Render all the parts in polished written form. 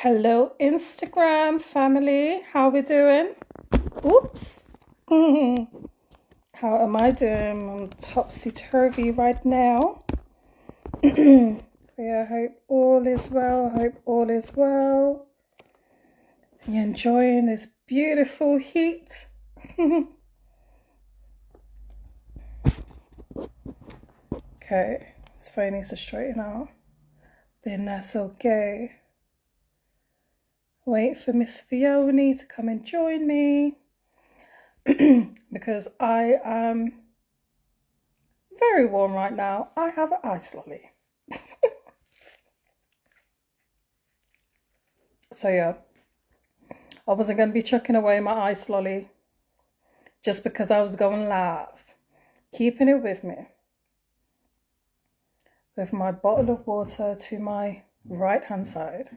Hello, Instagram family. How we doing? Oops. How am I doing? I'm topsy-turvy right now. Yeah, I hope all is well. I hope all is well. You're enjoying this beautiful heat. Okay, this phone needs to straighten out. Then that's okay. Wait for Miss Fiona to come and join me because I am very warm right now. I have an ice lolly. So yeah, I wasn't going to be chucking away my ice lolly just because I was going live. Keeping it with me. With my bottle of water to my right hand side.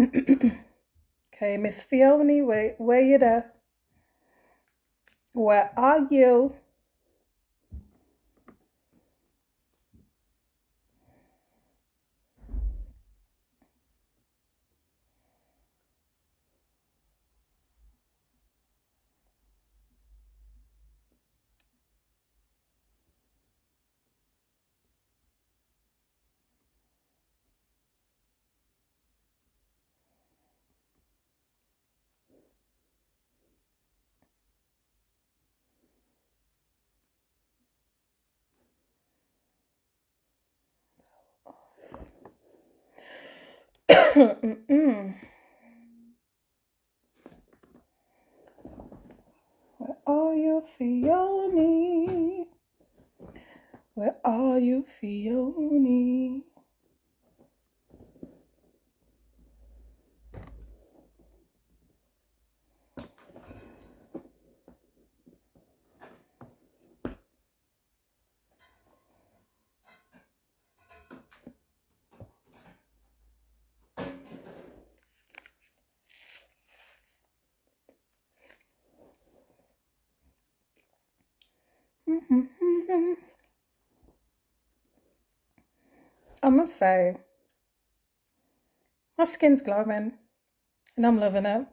Okay, Miss Fiona, where you there? Where are you? Where are you, Fiona? Where are you, Fiona? I must say, my skin's glowing and I'm loving it.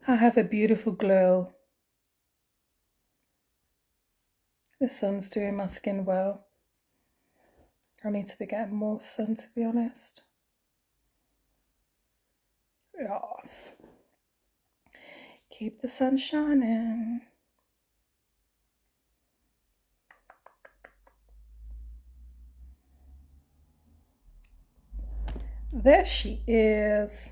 I have a beautiful glow. The sun's doing my skin well. I need to be getting more sun, to be honest. Yes. Keep the sun shining. There she is.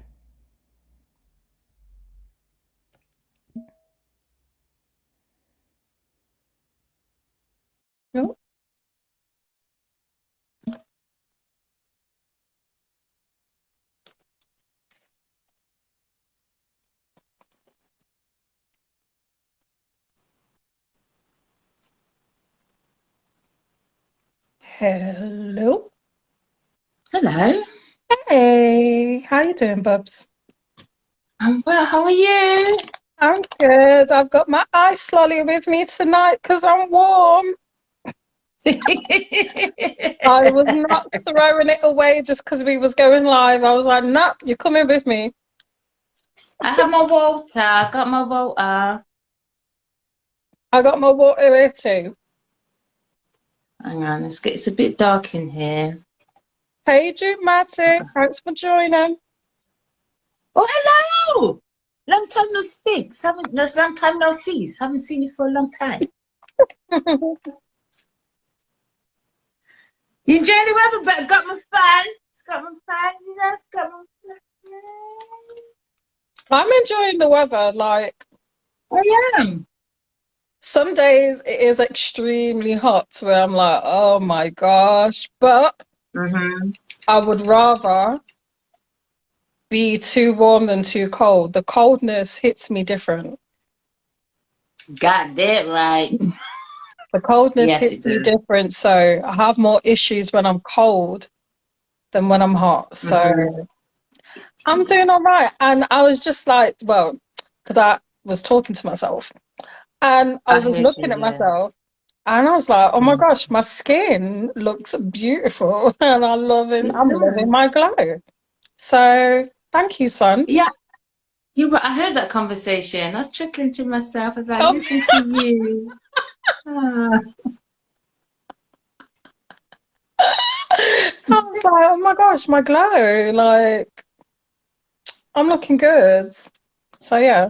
Oh. Hello. Hello. Hey, how you doing, Bubs? I'm well. How are you? I'm good. I've got my ice lolly with me tonight because I'm warm. I was not throwing it away just because we was going live. I was like, nope, you're coming with me. I have my water. I got my water. I got my water here too. Hang on, it's a bit dark in here. Hey, Jude Matty, thanks for joining. Oh, hello! Long time no speak. Long time no see. Haven't seen you for a long time. You enjoying the weather? But got my fan. It's got my fan. You know, it's got my fan. I'm enjoying the weather. Like, I am. some days it is extremely hot where I'm like, oh my gosh. But I would rather be too warm than too cold. The coldness hits me different. Got that right. The coldness Yes, it hits me does. different. So I have more issues when I'm cold than when I'm hot. So I'm doing all right. And I was just like, well, because I was talking to myself and I I was just heard looking you, at yeah. myself and I was like, oh my gosh, my skin looks beautiful and I'm loving my glow. So thank you, son. Yeah, I heard that conversation. I was chuckling to myself. I was like, Oh, listen to you. Ah. I was like, oh my gosh, my glow. Like, I'm looking good. So yeah.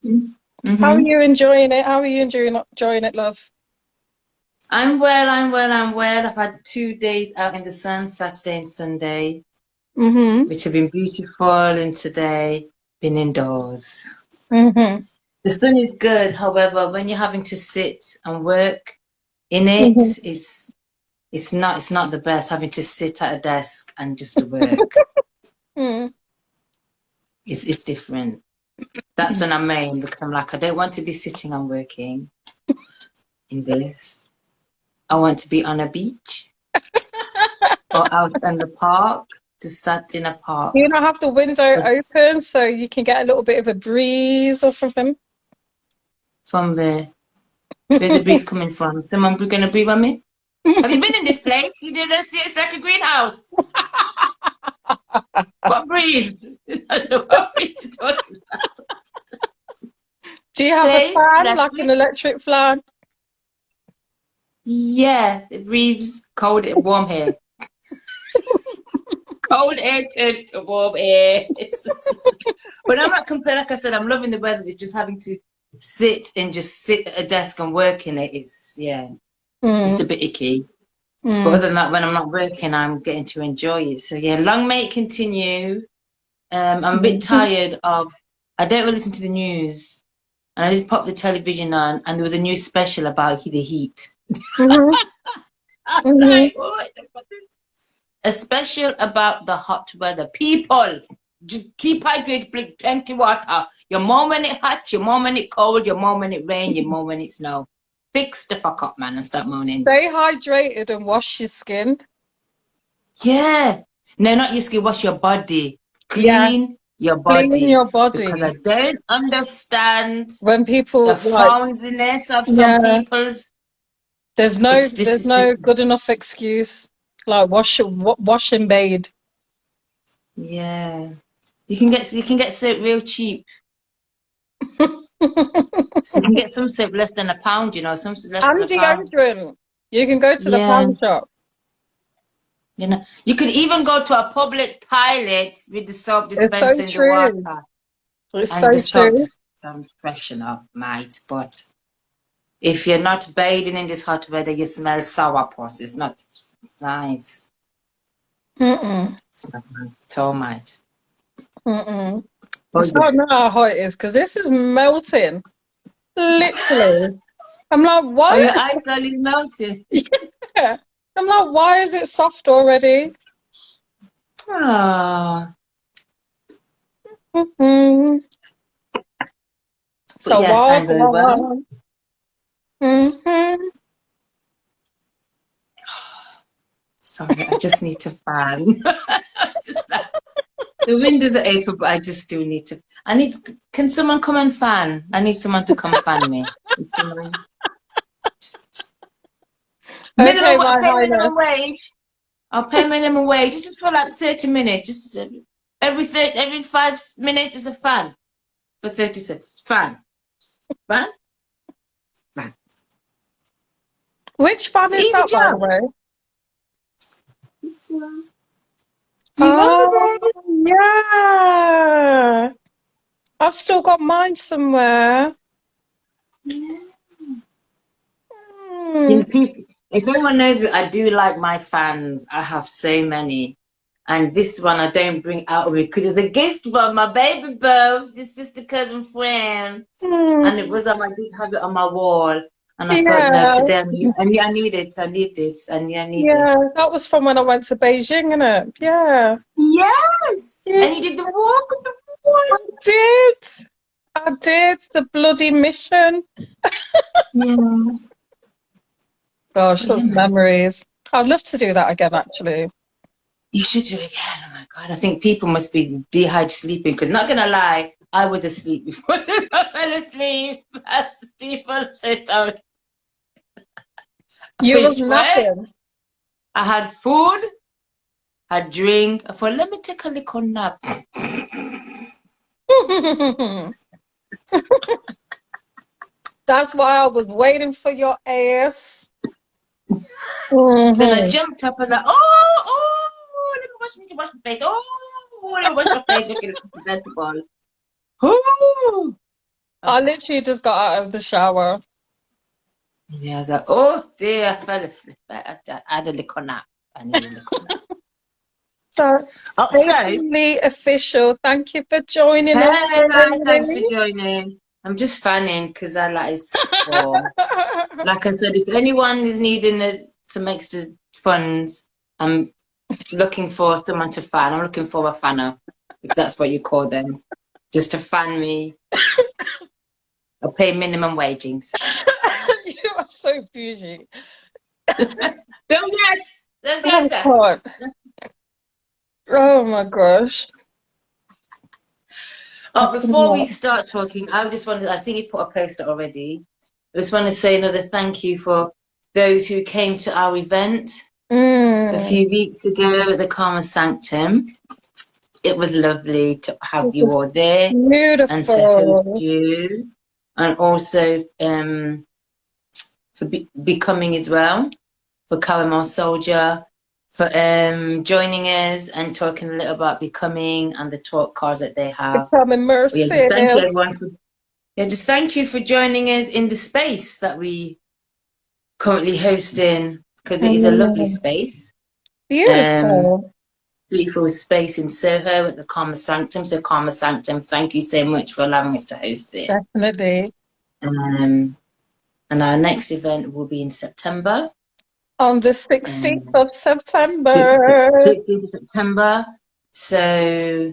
How are Mm-hmm. you enjoying it? How are you enjoying it, love? I'm well. I've had 2 days out in the sun, Saturday and Sunday, Mm-hmm. which have been beautiful, and today been indoors. Mm-hmm. The sun is good, however, when you're having to sit and work in it, Mm-hmm. it's not the best having to sit at a desk and just work. Mm. It's different. That's when I'm main because I'm like, I don't want to be sitting and working in this. I want to be on a beach or out in the park, just sat in a park. Do you not have the window open so you can get a little bit of a breeze or something? From where's the breeze coming from? Someone gonna breathe on me? Have you been in this place? You didn't see it's like a greenhouse. What breeze? I don't know what breeze you're talking about. Do you have a Place fan, like like an electric fan? yeah, it breathes cold and warm air. Cold air turns to warm air. But I'm not complaining. Like I said, I'm loving the weather. It's just having to sit at a desk and work in it. It's a Mm. bit icky. But Mm. other than that, when I'm not working, I'm getting to enjoy it. So yeah, long may it continue. I'm a bit Mm. tired of. I don't really listen to the news, and I just popped the television on, and there was a new special about the heat. Mhm. I'm Mhm. like, what? A special about the hot weather. People, just keep hydrated, drink plenty water. Your mom when it hot, your mom when it cold, your mom when it rain, your mom when it snow. Fix the fuck up, man, and stop moaning. Stay hydrated and wash your skin. Yeah. No, not your skin, wash your body. Yeah, Clean your clean body. your Because I body. don't understand When the people like, foundiness of some yeah, people's. there's no It's this there's is no good enough excuse. Like wash and bathe. yeah. You can get soap real cheap. So you can get some soap less than £1, some less than And £1. deodorant. You can go to the Yeah. pound shop. You could even go to a public toilet with the soap It's so dispenser in the true. water It's so and the soap true. just sounds freshen up, mate. But if you're not bathing in this hot weather, you smell sourpuss. It's nice. Mm-mm. It's not nice at all, mate. Mm-mm. Oh It's yeah. hard to know how hot it is because this is melting. Literally. I'm like, Oh, why? your ice is melting. Yeah. I'm like, why is it soft already? Oh. Mm-hmm. But So yes, what? I'm very well. Mm-hmm. Sorry, I just need to fan. Just like, the windows are open, but I just do need to. Can someone come and fan? I need someone to come fan me. Okay, my Pay highness. minimum wage. I'll pay minimum wage just for like 30 minutes. Just every 5 minutes is a fan for 30 seconds. Fan. Fan? Fan. Which It's fan an is easy that, by the job. way? This one. Do you remember Oh, that? yeah. I've still got mine somewhere. Yeah. Hmm. If anyone knows me, I do like my fans. I have so many. And this one I don't bring out of it because it's a gift from my baby birth, this sister cousin friend. And it Hmm. was I did have it on my wall. And I thought, no, Yeah. today I need it. I need this. And I need Yeah. this. That was from when I went to Beijing, innit? Yeah. Yes. Yeah. And you did the walk of the I wall. did. I did. The bloody mission. Yeah. Gosh, But yeah, such man. memories. I'd love to do that again, actually. You should do it again. Oh my God. I think people must be dehydrated sleeping because not gonna lie, I was asleep before I fell asleep. As people say sorry. I You was finished work. napping. I had food. had drink. I thought, let me take a little nap. That's why I was waiting for your ass. Then I jumped up and like, oh, let me wash my face. Oh, let me wash my face. Looking presentable. Oh. I literally just got out of the shower. Yeah, I was like, oh dear, I fell asleep. I had a little nap. I need a little nap. So, So, official. Thank you for joining us. hey, right, thanks for joining. I'm just fanning because I like for. Like I said, if anyone is needing some extra funds, I'm looking for someone to fan. I'm looking for a fanner, if that's what you call them, just to fan me. I'll pay minimum wages. You are so bougie. Don't get Oh, that. God. Oh my gosh. Oh, before we start talking, I think you put a poster already. I just want to say another thank you for those who came to our event a few weeks ago at the Karma Sanctum. It was lovely to have you all there. Beautiful. And to host you. And also for becoming as well, for Caramel Soldier, for joining us and talking a little about becoming and the talk cards that they have. Becoming Mercy. Yeah, just thank you everyone just thank you for joining us in the space that we currently hosting, because it is a lovely space. Beautiful. Beautiful space in Soho at the Karma Sanctum. So Karma Sanctum, thank you so much for allowing us to host it. Definitely. And our next event will be in September. On the 16th of September. 16th of September. So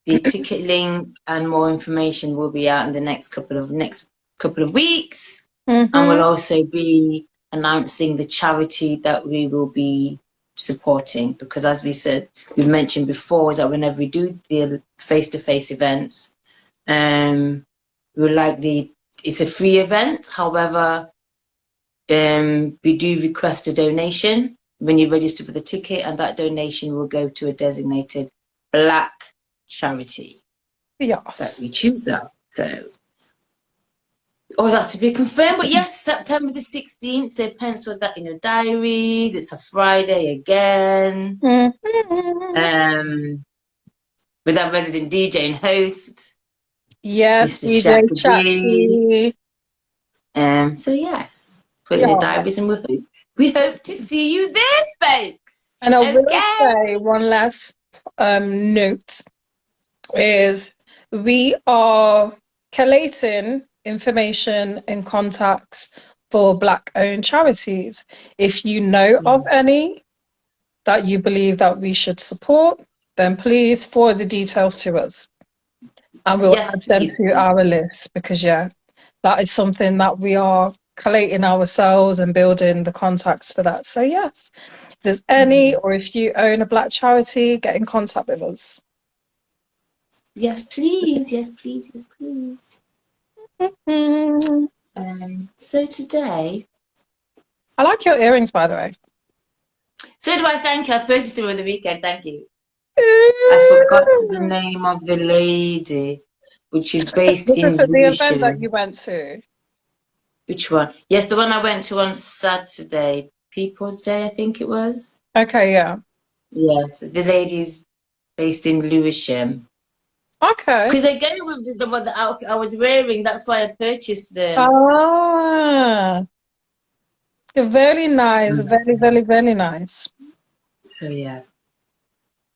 the ticket link and more information will be out in the next couple of weeks. And we'll also be announcing the charity that we will be supporting, because as we mentioned before, is that whenever we do the face-to-face events, it's a free event. However, we do request a donation when you register for the ticket, and that donation will go to a designated Black charity that we choose up. So that's to be confirmed, but yes, September the 16th, so pencil that in your diaries. It's a Friday again. With our resident DJ and host, yes, Mr. DJ Shaq D. So yes, put in the diaries, and we hope to see you there, folks. And I will say one last note is we are collating information and contacts for Black-owned charities. If you know of any that you believe that we should support, then please forward the details to us, and we'll add them to our list, because that is something that we are collating ourselves and building the contacts for that. So yes, if there's any, or if you own a Black charity, get in contact with us. Yes, please. Yes, please. Yes, please. So today, I like your earrings, by the way. So do I. Thank you. I purchased them over the weekend. Thank you. I forgot the name of the lady, which is based in the event that you went to. Which one? Yes, the one I went to on Saturday, People's Day, I think it was. Okay, yeah. Yes, the lady's based in Lewisham. Okay. Because they go with the outfit I was wearing. That's why I purchased them. Ah, very nice. Very, very, very nice. So yeah.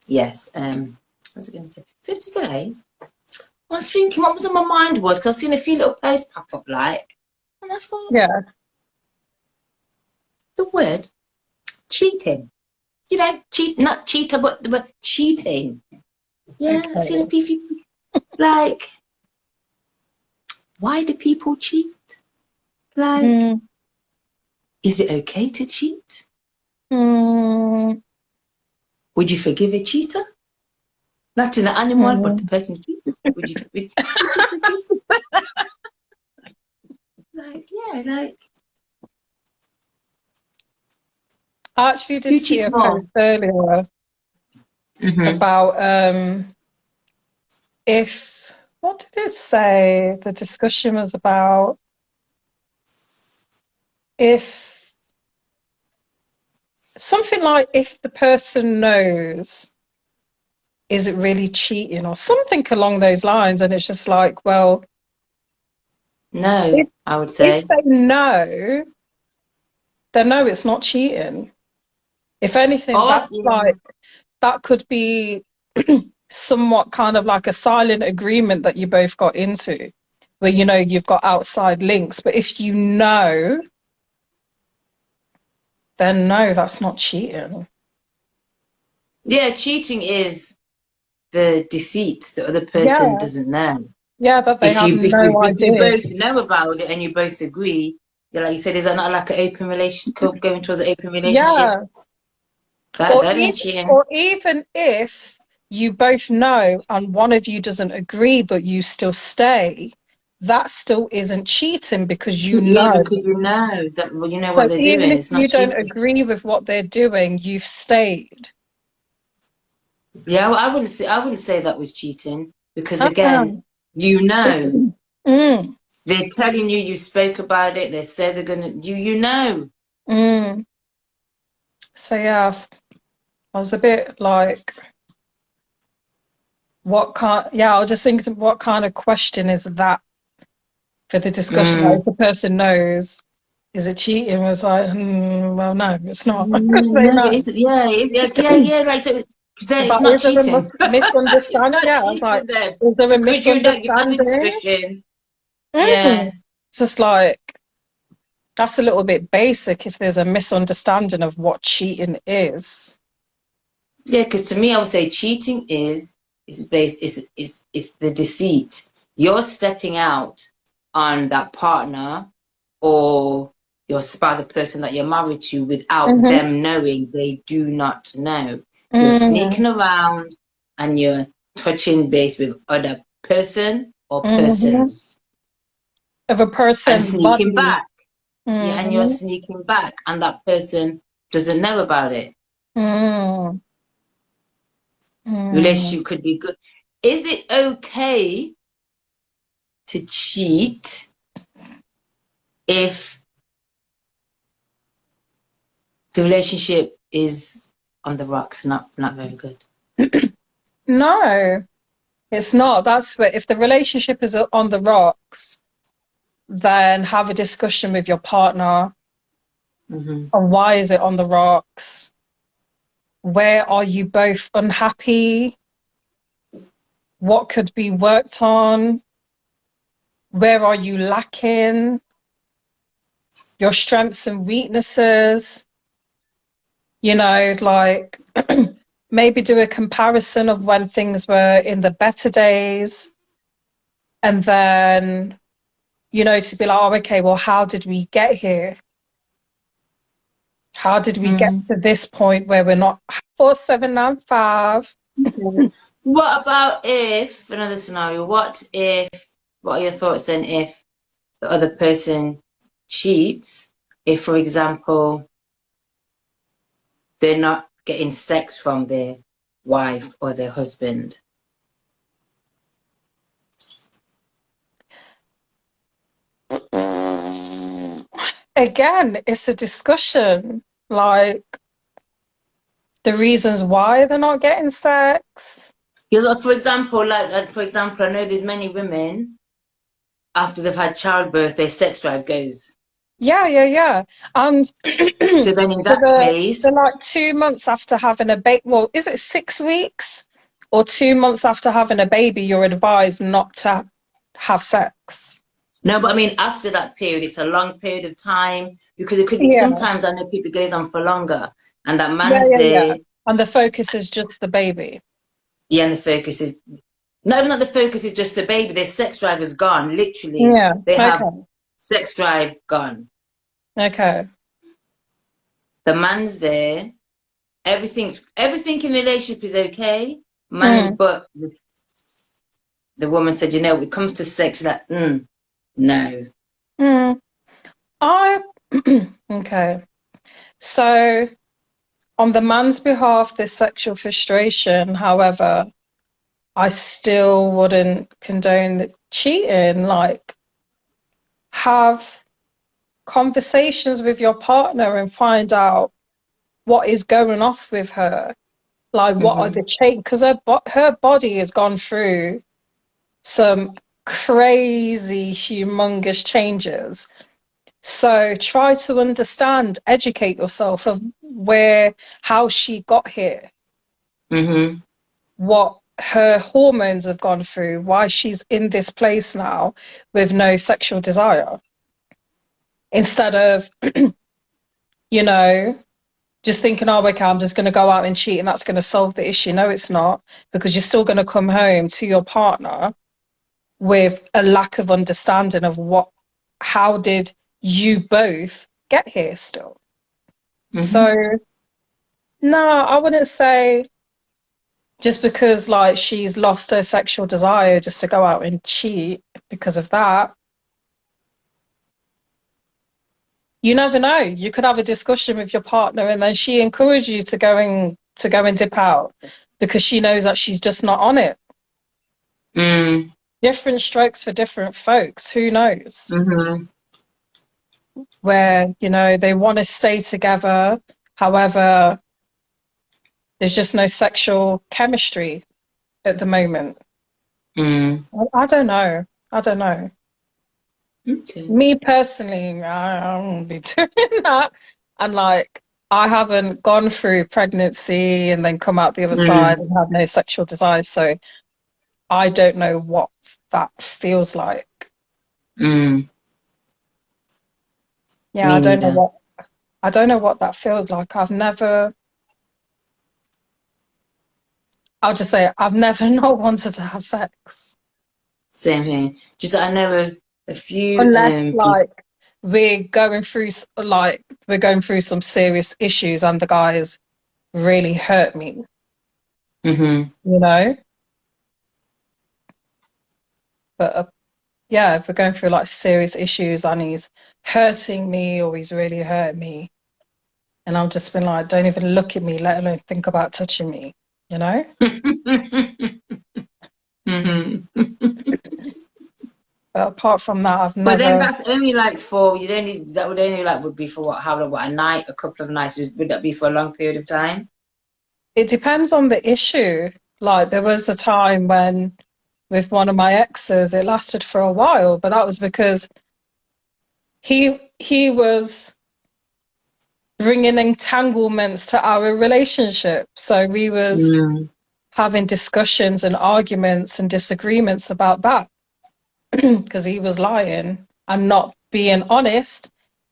Yes. What was I going to say? So today, I was thinking what was on my mind was, because I've seen a few little posts pop up, and I thought, the word cheating. You know, not cheater, but cheating. Yeah, I've seen a few why do people cheat? Is it okay to cheat? Would you forgive a cheater? Not an animal, but the person cheats. Would you forgive? I actually did see a post earlier about what did it say? The discussion was about if something like if the person knows, is it really cheating or something along those lines? And it's just like, well, no, I would say if they know, then no, it's not cheating. If anything, that's like that could be somewhat kind of like a silent agreement that you both got into, where you know you've got outside links. But if you know, then no, that's not cheating. Yeah, cheating is the deceit the other person doesn't know. Yeah, that they have no If you idea. both know about it and you both agree, like you said, is that not like an open relationship, going towards an open relationship? Yeah. That ain't cheating. Or even if you both know and one of you doesn't agree, but you still stay, that still isn't cheating because you Yeah, know. because you know that, well, you know what So they're even doing. if It's you not don't cheating. agree with what they're doing, you've stayed. Yeah, well, I wouldn't say that was cheating because again, you know, Mm. they're telling you spoke about it. They said they're gonna. You know. Mm. So yeah, I was a bit like, I was just thinking, what kind of question is that for the discussion? Like, if the person knows, is it cheating? I was like, well, no, it's not. Say No, no. yeah. Like so, then it's But not is there a cheating. It's misunderstanding? not Yeah, I was like, cheating then is there a because you know you've had the misunderstanding? discussion. Mm. Yeah, It's just like, that's a little bit basic if there's a misunderstanding of what cheating is. yeah. Because to me, I would say cheating is based is the deceit. You're stepping out on that partner or your spouse, the person that you're married to, without Mm-hmm. them knowing. They do not know. You're Mm. sneaking around and you're touching base with other person or Mm-hmm. persons Of a and person's sneaking body. back. Yeah, and you're Mm-hmm. sneaking back, and that person doesn't know about it. Mm. Mm. Relationship could be good. Is it okay to cheat if the relationship is on the rocks, not very good? No, it's not. That's where, if the relationship is on the rocks, then have a discussion with your partner on why is it on the rocks? Where are you both unhappy? What could be worked on? Where are you lacking? Your strengths and weaknesses. You know, like maybe do a comparison of when things were in the better days. And then, you know, to be like, oh, okay, well, how did we get here? How did we get to this point where we're not 4795? What about if another scenario? What are your thoughts then if the other person cheats? If, for example, they're not getting sex from their wife or their husband? Again, it's a discussion, like the reasons why they're not getting sex. You know, for example, I know there's many women after they've had childbirth, their sex drive goes. Yeah. And So then in for that case, the like 2 months after having a baby, well, is it 6 weeks or 2 months after having a baby, you're advised not to have sex? no, but I mean after that period, it's a long period of time because it could be Yeah, sometimes I know people goes on for longer and that man's yeah. there, And the focus is just the baby. yeah, and the focus is not even that the focus is just the baby, their sex drive is gone. Literally, Yeah. they have Okay. sex drive gone. Okay. The man's there, everything in the relationship is okay. Man's Mm. but the woman said, you know, when it comes to sex, that no. Mm. I okay. So on the man's behalf, this sexual frustration, however, I still wouldn't condone the cheating. Like, have conversations with your partner and find out what is going off with her. Like, what are the changes? Because her body has gone through some crazy, humongous changes. So try to understand, educate yourself of how she got here, what her hormones have gone through, why she's in this place now with no sexual desire. Instead of, you know, just thinking, oh, okay, I'm just going to go out and cheat and that's going to solve the issue. No, it's not, because you're still going to come home to your partner with a lack of understanding of how did you both get here still. So, no, I wouldn't say just because like she's lost her sexual desire just to go out and cheat because of that. You never know. You could have a discussion with your partner and then she encouraged you to go and dip out because she knows that she's just not on it. Different strokes for different folks. Who knows? Where, you know, they want to stay together. However, there's just no sexual chemistry at the moment. I don't know. Okay. Me personally, I won't be doing that. And like, I haven't gone through pregnancy and then come out the other side and have no sexual desire. So I don't know what that feels like. Yeah, I don't know what that feels like. I'll just say I've never not wanted to have sex. Same here. Just I know a few. Unless like we're going through some serious issues and the guys really hurt me. You know. But yeah, if we're going through like serious issues and he's hurting me or he's really hurt me, and I've just been like, don't even look at me, let alone think about touching me. You know. But apart from that, I've never. But then that's only like would be for what? How long? What, a night? A couple of nights? Would that be for a long period of time? It depends on the issue. Like there was a time when, with one of my exes, it lasted for a while, but that was because he was bringing entanglements to our relationship. So we was having discussions and arguments and disagreements about that. Because he was lying and not being honest.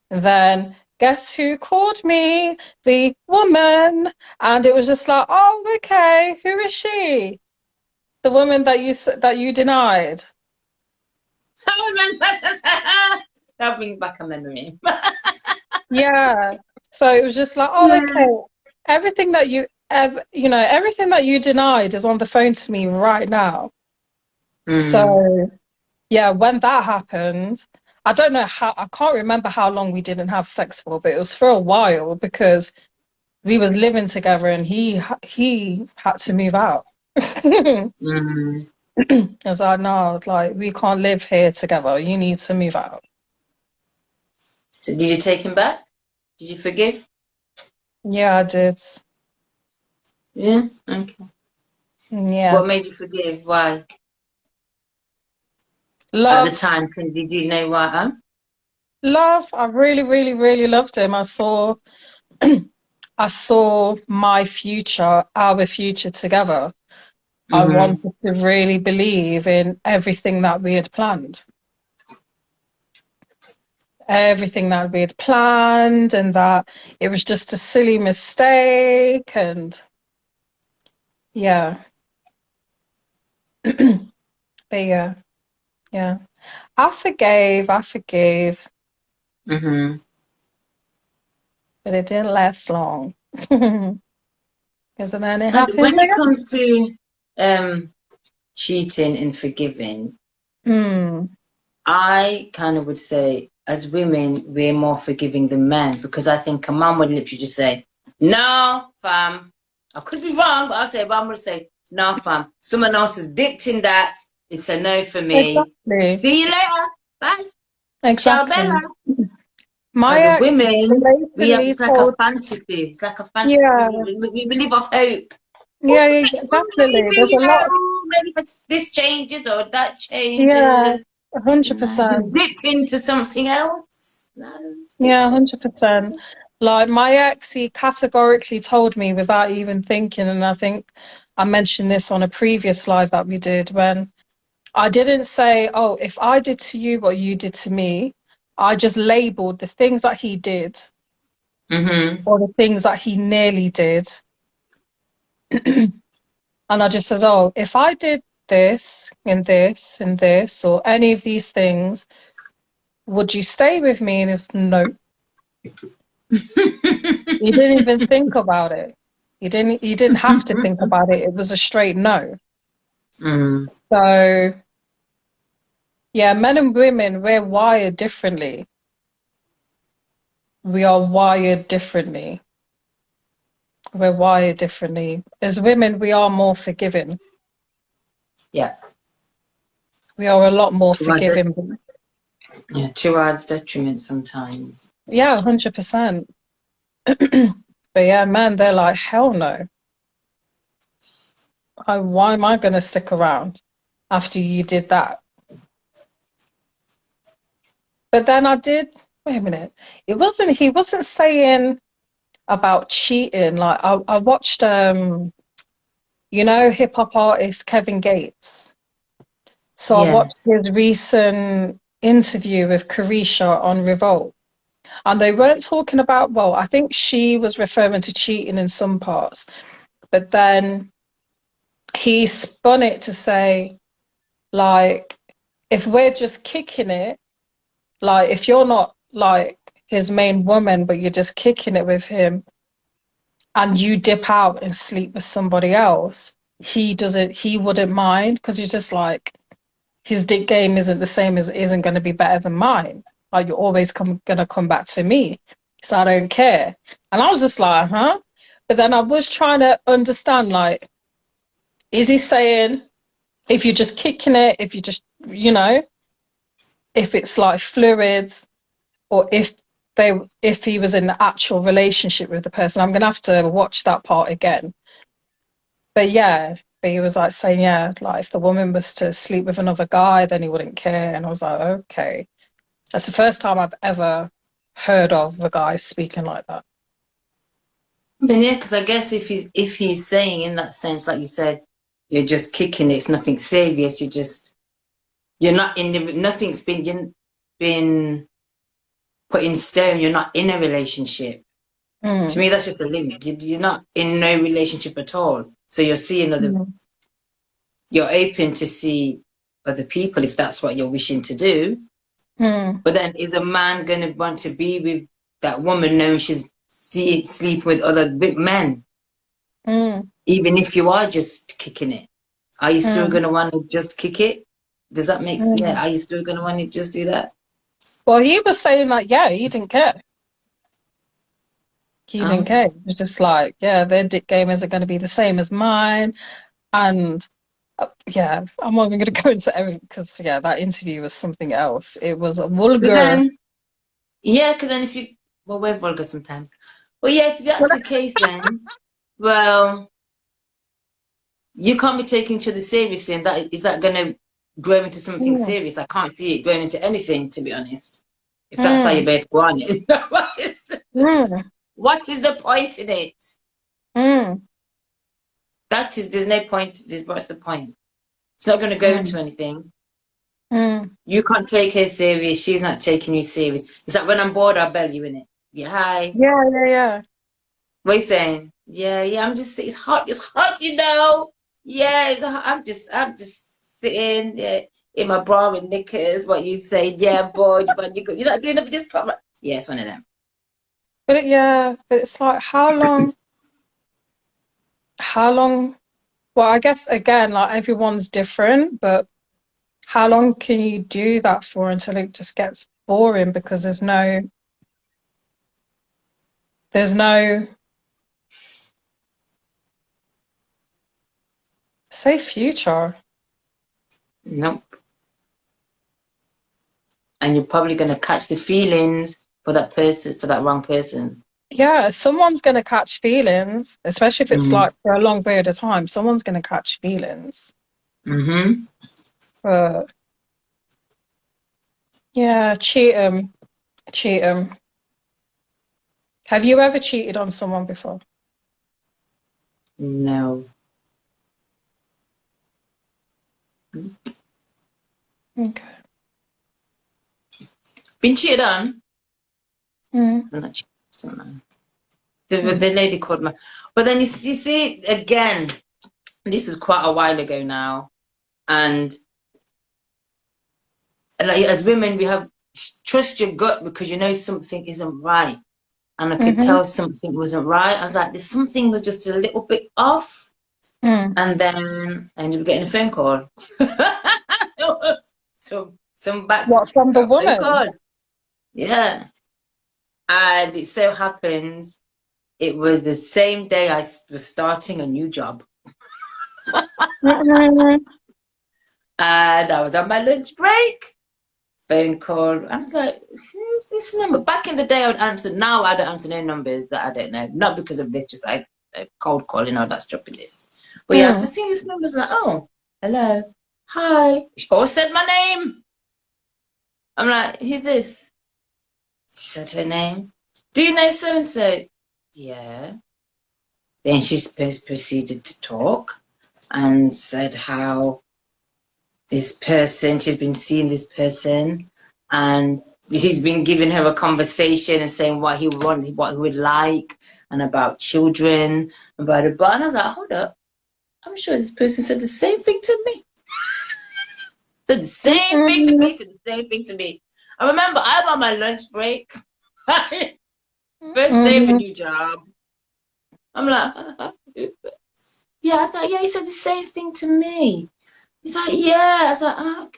And then guess who called me? The woman. And it was just like, oh, okay, who is she? The woman that you denied. That brings back a memory. Yeah. So it was just like, oh, okay. Everything that you denied is on the phone to me right now. So yeah, when that happened, I don't know I can't remember how long we didn't have sex for, but it was for a while because we was living together and he had to move out. I was like, no, like we can't live here together. You need to move out. So did you take him back? Did you forgive? Yeah, I did. Yeah, okay. Yeah. What made you forgive? Why? Love. At the time, did you know why? Huh? Love. I really, really, really loved him. I saw my future, our future together. I wanted to really believe in everything that we had planned. Everything that we had planned, and that it was just a silly mistake, and yeah. But yeah. I forgave. But it didn't last long. Because then it happened. When it comes to cheating and forgiving, I kind of would say, as women, we're more forgiving than men, because I think a man would literally just say, No, fam. I could be wrong, but I'm going to say, no, fam. Someone else has dipped in that. It's a no for me. Exactly. See you later. Bye. Ciao, Exactly. Bella. My As a ex women, blatantly it's like a told, fantasy. It's like a fantasy. yeah, We live off hope. yeah, yeah, definitely. There's a lot of, Maybe if this changes or that yeah, changes. No, just 100%. dip into something else. No, stick Yeah, to it. 100%. Like my ex, he categorically told me without even thinking, and I think I mentioned this on a previous live that we did when I didn't say, oh, if I did to you what you did to me, I just labeled the things that he did or the things that he nearly did. And I just said, oh, if I did this and this and this or any of these things, would you stay with me? And it's no. He didn't even think about it. He didn't have to think about it. It was a straight no. So yeah, men and women, we're wired differently. We are wired differently. We're wired differently. As women, we are more forgiving. Yeah. We are a lot more To our forgiving. to our detriment sometimes. Yeah, 100%. But yeah, man, they're like, hell no. Why am I going to stick around after you did that? But then I did, wait a minute. He wasn't saying about cheating. Like I watched, hip hop artist Kevin Gates. So I watched Yes. his recent interview with Carisha on Revolt. And they weren't talking about, well, I think she was referring to cheating in some parts, but then he spun it to say, like, if we're just kicking it, like, if you're not like his main woman, but you're just kicking it with him and you dip out and sleep with somebody else, he wouldn't mind because he's just like, his dick game isn't going to be better than mine. Like, you're always gonna come back to me. So I don't care. And I was just like, huh? But then I was trying to understand, like, is he saying if you're just kicking it, if you just, if it's like fluids, or if he was in an actual relationship with the person? I'm gonna have to watch that part again. But yeah, but he was like saying, yeah, like if the woman was to sleep with another guy, then he wouldn't care. And I was like, okay. That's the first time I've ever heard of a guy speaking like that. Then yeah, because I guess if he's saying in that sense, like you said, you're just kicking it, it's nothing serious. You're not in nothing's been put in stone. You're not in a relationship. To Mm. me, that's just a link. You're not in no relationship at all. So you're seeing Mm. you're open to see other people if that's what you're wishing to do. Mm. But then is a man going to want to be with that woman knowing she's sleeping with other men? Mm. Even if you are just kicking it, are you still Mm. going to want to just kick it? Does that make sense? Mm. Yeah, are you still going to want to just do that? Well, he was saying like, yeah, he didn't care. He didn't Um, care. He was just like, yeah, their dick game isn't going to be the same as mine. And yeah, I'm not even going to go into everything because, yeah, that interview was something else. It was a but vulgar. then, yeah, because then well, we're vulgar sometimes. Well, yeah, if that's the case, then, well, you can't be taking each other seriously, and that is that going to grow into something Mm. serious? I can't see it going into anything, to be honest. If that's how you Mm. both go on it, Mm. what is the point in it? Mm. There's no point. What's the point? It's not going to go into Mm. anything. Mm. You can't take her serious. She's not taking you serious. It's like when I'm bored, I'll bell you in it. Yeah, hi. Yeah, yeah, yeah. What are you saying? Yeah, yeah. it's hot. It's hot, you know. Yeah, I'm just sitting in my bra and knickers. What you say? Yeah, bored. But you're not doing it for this problem. Yeah, it's one of them. But it's like, how long, well, I guess again, like everyone's different, but how long can you do that for until it just gets boring because there's no Say future. Nope. And you're probably going to catch the feelings for that person, for that wrong person. Yeah, someone's going to catch feelings, especially if it's like for a long period of time. Someone's going to catch feelings. But yeah, cheat 'em. Cheat 'em. Have you ever cheated on someone before? No. Okay. Been cheated on? Mm. I'm not cheated on. The lady called me. But then you see, again, this is quite a while ago now. And like as women, we have trust your gut because you know something isn't right. And I could tell something wasn't right. I was like, there's something was just a little bit off. And then I ended up getting a phone call. Some back What, from the phone woman? call. Yeah. And it so happens it was the same day I was starting a new job. And I was on my lunch break. Phone call. And I was like, who's this number? Back in the day, I would answer. Now I don't answer no numbers that I don't know. Not because of this, just like cold calling or that stupidness. But yeah, I've seen this number. I was like, oh, hello. Hi. She always said my name. I'm like, who's this? She said her name. Do you know so-and-so? Yeah. Then she proceeded to talk and said how this person, she's been seeing this person and he's been giving her a conversation and saying what he wanted, what he would like, and about children, about a bar. And I was like, hold up. I'm sure this person said the same thing to me. Said the same thing to me, said the same thing to me. I remember I'm on my lunch break. First day of a new job. I'm like, yeah, I was like, yeah, he said the same thing to me. He's like, yeah. I was like, oh,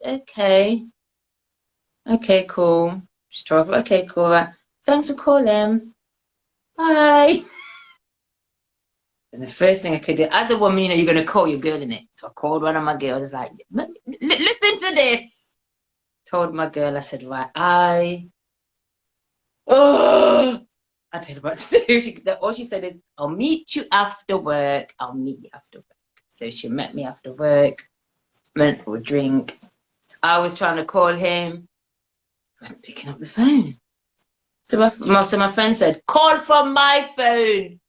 okay. Okay, cool. Struggle. Okay, cool. Right. Thanks for calling. Bye. And the first thing I could do, as a woman, you know, you're going to call your girl, innit? So I called one of my girls. I was like, listen to this. Told my girl, I said, right, I don't know what to do. All she said is, I'll meet you after work. I'll meet you after work. So she met me after work, went for a drink. I was trying to call him. He wasn't picking up the phone. So my friend said, call from my phone.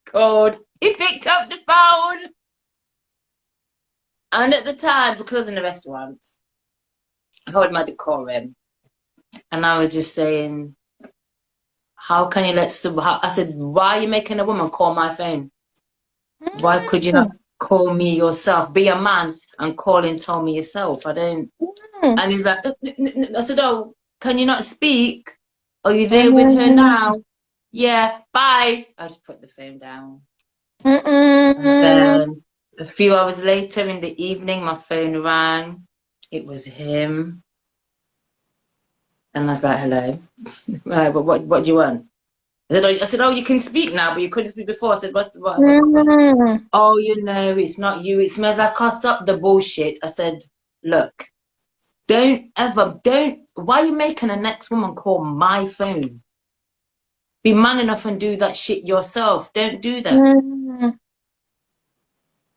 Called. He picked up the phone. And at the time, because I was in a restaurant, I heard my decorum. And I was just saying, how can you let I said, why are you making a woman call my phone? Why could you not call me yourself? Be a man and call and tell me yourself. I don't. And he's like, I said, oh, can you not speak? Are you there with her now? Yeah, bye. I just put the phone down. And then a few hours later in the evening, my phone rang. It was him. And I was like, hello. Right, but what do you want? I said, oh, you can speak now, but you couldn't speak before. I said, what's the problem? Oh, you know, it's not you. It smells like I stop the bullshit. I said, look, why are you making a next woman call my phone? Be man enough and do that shit yourself. Don't do that.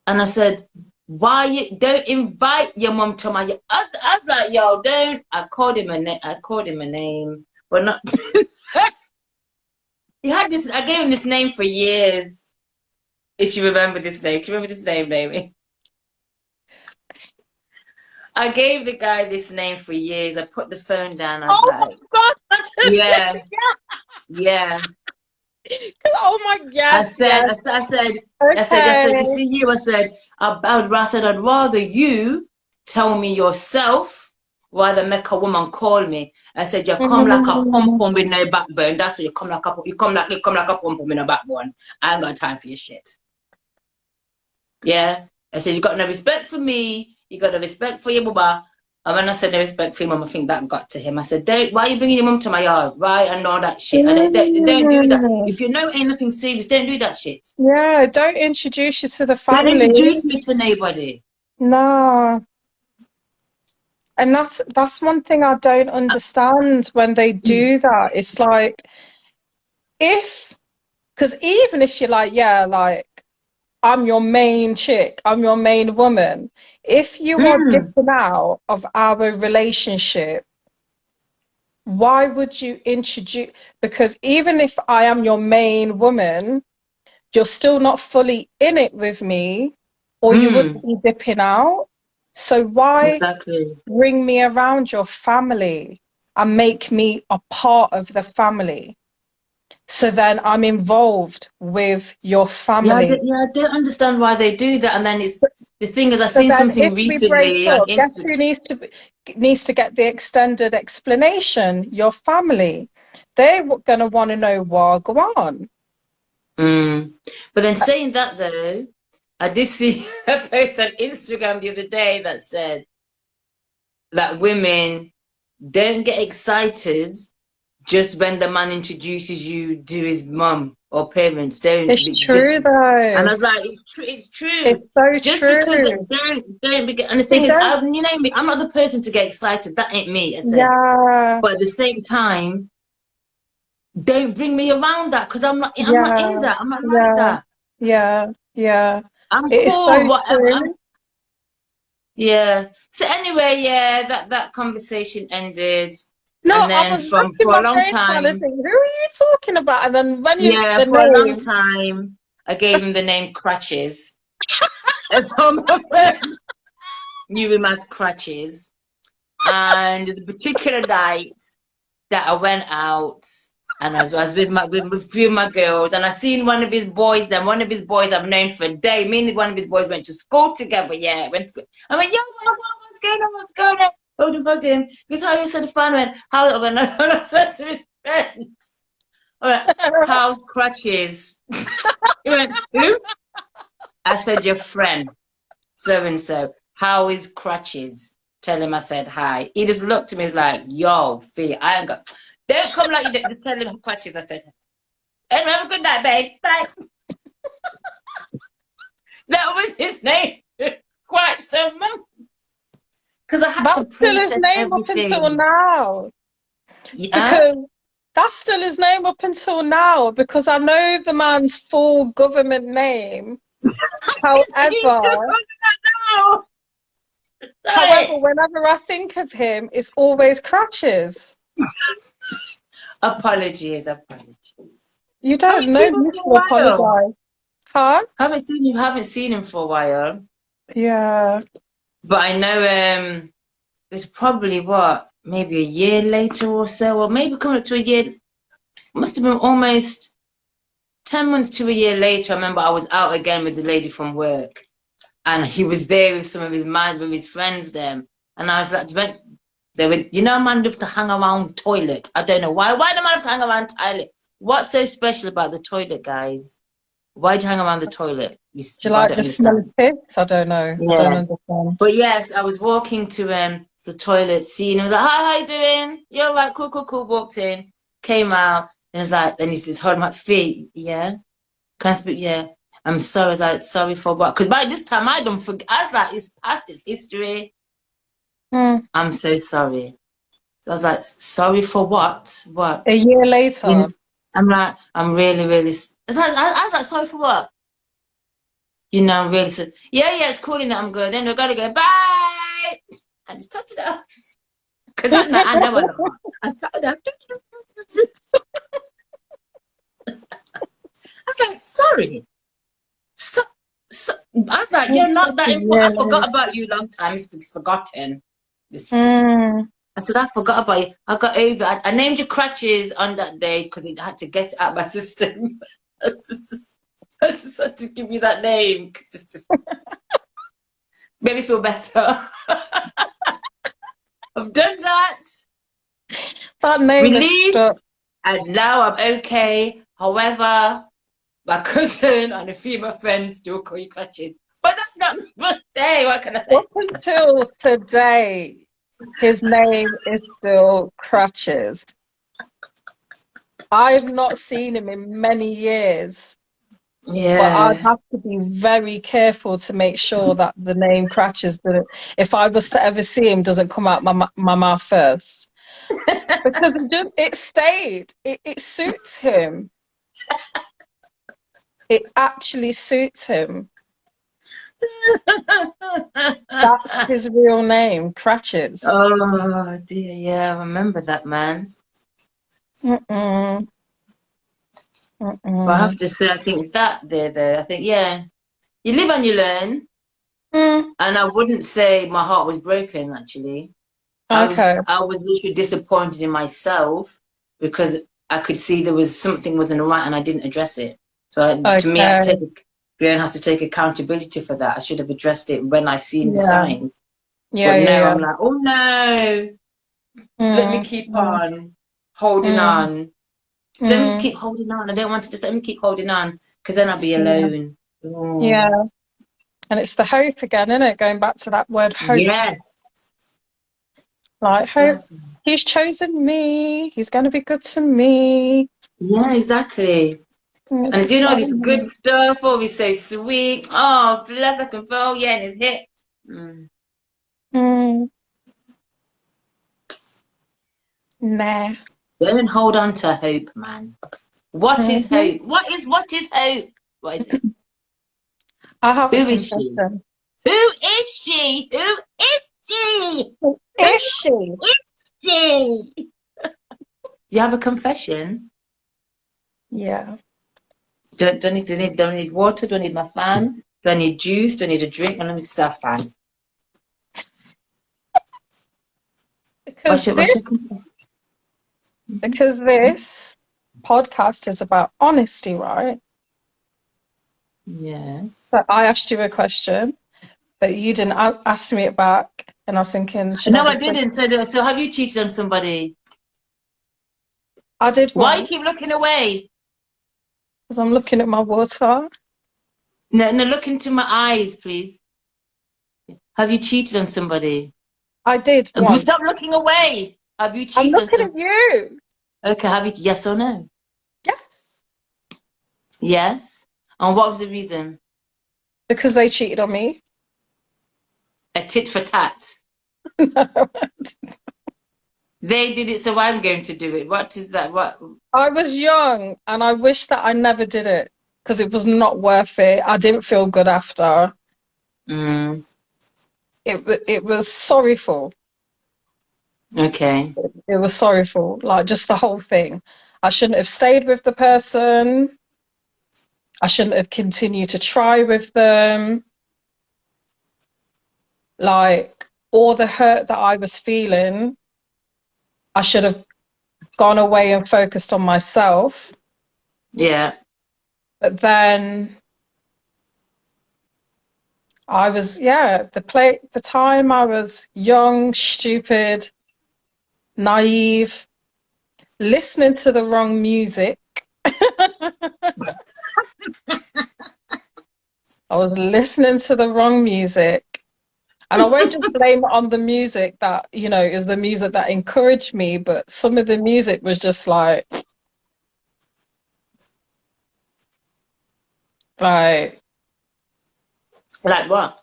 And I said, don't invite your mom to my, I was like, yo, don't. I called him a name, but not. He had this, I gave him this name for years. If you remember this name. Can you remember this name, baby? I gave the guy this name for years. I put the phone down. I was like, God, yeah. Oh my God. I said, you see you, I said, I'd rather you tell me yourself rather make a woman call me. I said, you come like a pom-pom with no backbone. That's what you come like a pom-pom with no backbone. I ain't got time for your shit. Yeah. I said, you got no respect for me. You got no respect for your baba. And when I said no respect for your mum, I think that got to him. I said, why are you bringing your mum to my yard, right? And all that shit. I don't do that. If you know ain't nothing serious, don't do that shit. Yeah, don't introduce you to the Don't family. introduce me to nobody. No. And that's one thing I don't understand when they do that. It's like, because even if you're like, yeah, like, I'm your main chick, I'm your main woman, if you are dipping out of our relationship, why would you introduce? Because even if I am your main woman, you're still not fully in it with me, or you wouldn't be dipping out. So why bring me around your family and make me a part of the family? So then I'm involved with your family. Yeah, I don't understand why they do that. And then the thing is, I So seen then something if we recently break on up, guess Instagram. who needs to get the extended explanation? Your family. They're gonna want to know what go on. But then saying that though, I did see a post on Instagram the other day that said that women don't get excited just when the man introduces you to his mum or parents. It's true though. And I was like, it's true. It's true. It's so Just true. because don't be. And the thing is, you know me, I'm not the person to get excited. That ain't me. I said. Yeah. But at the same time, don't bring me around that because I'm not in that. I'm not like that. Yeah. I'm It's cool. so Whatever. true. Yeah. So anyway, yeah, that conversation ended. No, And I then was racking for a my long brain trying to time, think, who are you talking about? And then when you yeah, the for a long name, time, I gave him the name Crutches. And all my friends knew him as Crutches. And the particular night that I went out and I was with a few of my girls and I seen one of his boys, then one of his boys I've known for a day. Me and one of his boys went to school together, yeah. I went, yo, what's going on? What's going on? Hold him, hold him. This how you said the fun went, how I said to his friends. All right, how's Crutches? He went, who? I said, your friend, so and so. How is Crutches? Tell him I said hi. He just looked at me, he's like, yo, Fee, I ain't got. Don't come like you did. Just tell him Crutches. I said, and have a good night, babe. Bye. That was his name. Quite some months. Because I had to process still his name everything. up until now. Yeah. Because that's still his name up until now. Because I know the man's full government name. However, whenever I think of him, it's always Crutches. Apologies. You don't know you to apologize. Huh? Haven't seen him for a while. Yeah. But I know it's probably maybe a year later or so, or maybe coming up to a year. Must have been almost 10 months to a year later. I remember I was out again with the lady from work. And he was there with some of his friends there. And I was like, they were, man love to hang around toilet. I don't know why. Why do man have to hang around toilet? What's so special about the toilet, guys? Why do you hang around the toilet? Do you like the smell of piss? I don't know. Yeah. I don't understand. But yes, I was walking to the toilet scene. He was like, hi, how you doing? You're all right, cool. Walked in, came out, and it's like, then he's just holding my feet. Yeah. Can I speak? Yeah. I'm sorry. I was like, sorry for what? Because by this time I don't forget. I was like, it's past its history. I'm so sorry. So I was like, sorry for what? What? A year later. I'm like, I'm really. I was like, sorry for what? I'm really sorry. Yeah, it's cool enough. I'm good. Then we gotta go. Bye. I just touched it up. Because that night I know I know. I started up. I was like, sorry. So, I was like, you're not that important. I forgot about you long time. It's forgotten. I said, I forgot about you. I got over it. I named you Crutches on that day because it had to get it out of my system. I just had to give you that name. Just made me feel better. I've done that. That name is stuck. And now I'm okay. However, my cousin and a few of my friends still call you Crutches. But that's not my birthday. What can I say? Up until today, his name is still Crutches. I've not seen him in many years, but I'd Yeah. have to be very careful to make sure that the name Crutches, that if I was to ever see him, doesn't come out my mouth first. Because it stayed. It suits him. It actually suits him. That's his real name, Cratchits. Oh dear, yeah, I remember that, man. Mm-mm. But I have Mm-mm. to say, I think that there, though, I think, yeah, you live and you learn. Mm. And I wouldn't say my heart was broken, actually. Okay. I was literally disappointed in myself because I could see there was something wasn't right and I didn't address it. So to me, Okay. Brian has to take accountability for that. I should have addressed it when I seen the Yeah. signs. Yeah, But yeah, now yeah. I'm like, oh no, let me Mm, keep mm, on holding mm, on. Let me just mm. keep holding on. I don't want to just let me keep holding on because then I'll be Yeah. alone. Oh, Yeah. And it's the hope again, isn't it? Going back to that word hope. yes, Like hope. exactly. He's chosen me. He's going to be good to me. Yeah, exactly. And And it's he's just doing all like, this good stuff. Oh, he's so sweet. Oh, bless I can feel. Yeah, and his hip. Mm. mm, nah. Don't hold on to hope, man. What is Hmm. hope? What is hope? What is it? I have a Who is she? confession. Who is she? Who is she? Who Who is she? is she? You have a confession? Yeah. Do I need water? Do I need my fan? Do I need juice? Do I need a drink? And let me start fan. Because What's your confession? because this podcast is about honesty, right? Yes. So I asked you a question, but you didn't ask me it back. And I was thinking, should I No, I just put didn't. So have you cheated on somebody? I did Why you once keep looking away? because I'm looking at my water. No, no, look into my eyes, please. Have you cheated on somebody? I did once. Stop looking away. Have you I'm cheated on looking some? at you. Okay, have you? Yes or no? Yes. Yes. And what was the reason? Because they cheated on me. A tit for tat. They did it, so I'm going to do it. What is that? What? I was young and I wish that I never did it because it was not worth it. I didn't feel good after. Mm, It was sorrowful. okay. It was sorrowful, like just the whole thing. I shouldn't have stayed with the person. I shouldn't have continued to try with them. Like all the hurt that I was feeling, I should have gone away and focused on myself. Yeah. But then I was, yeah, the time I was young, stupid, naive, listening to the wrong music. I was listening to the wrong music. And I won't just blame it on the music that, is the music that encouraged me, but some of the music was just like, Like what?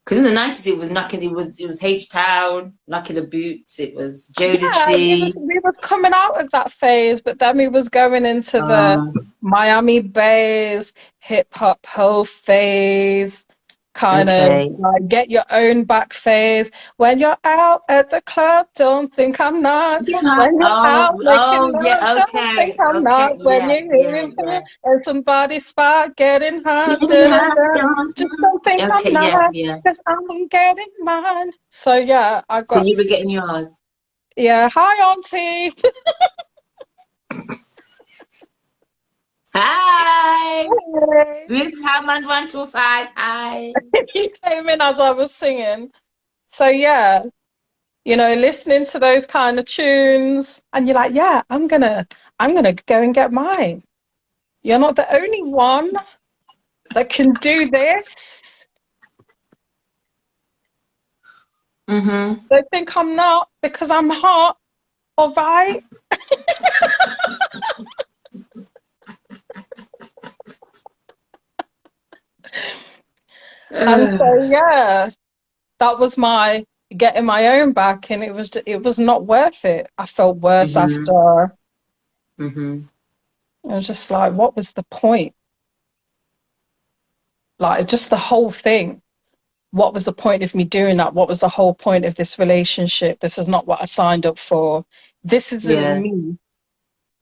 Because in the 90s it was knocking. It was H Town, knocking the boots. It was yeah, Jodeci. we were coming out of that phase, but then we was going into the Um, Miami Bass, hip hop whole phase, kind of okay. like get your own back phase. When you're out at the club, don't think I'm not. Yeah. When you're out Oh, making love, yeah. don't think Okay. I'm not. Okay. When Yeah. you're Yeah. hearing Yeah. and somebody's spot getting hot, Yeah. da, da, da, just Yeah. don't think I'm Okay. Yeah. not, Yeah. because I'm getting mine. So yeah, I So got you were getting yours. yeah. Hi, Auntie. Hi. Hey. Miss Hammond 125. Hi. He came in as I was singing. So yeah, listening to those kind of tunes, and you're like, yeah, I'm gonna go and get mine. You're not the only one that can do this. They think I'm not because I'm hot. All right. And so, yeah, that was my getting my own back, and it was not worth it. I felt worse after. It was just like, what was the point? Like, just the whole thing. What was the point of me doing that? What was the whole point of this relationship? This is not what I signed up for. This isn't me.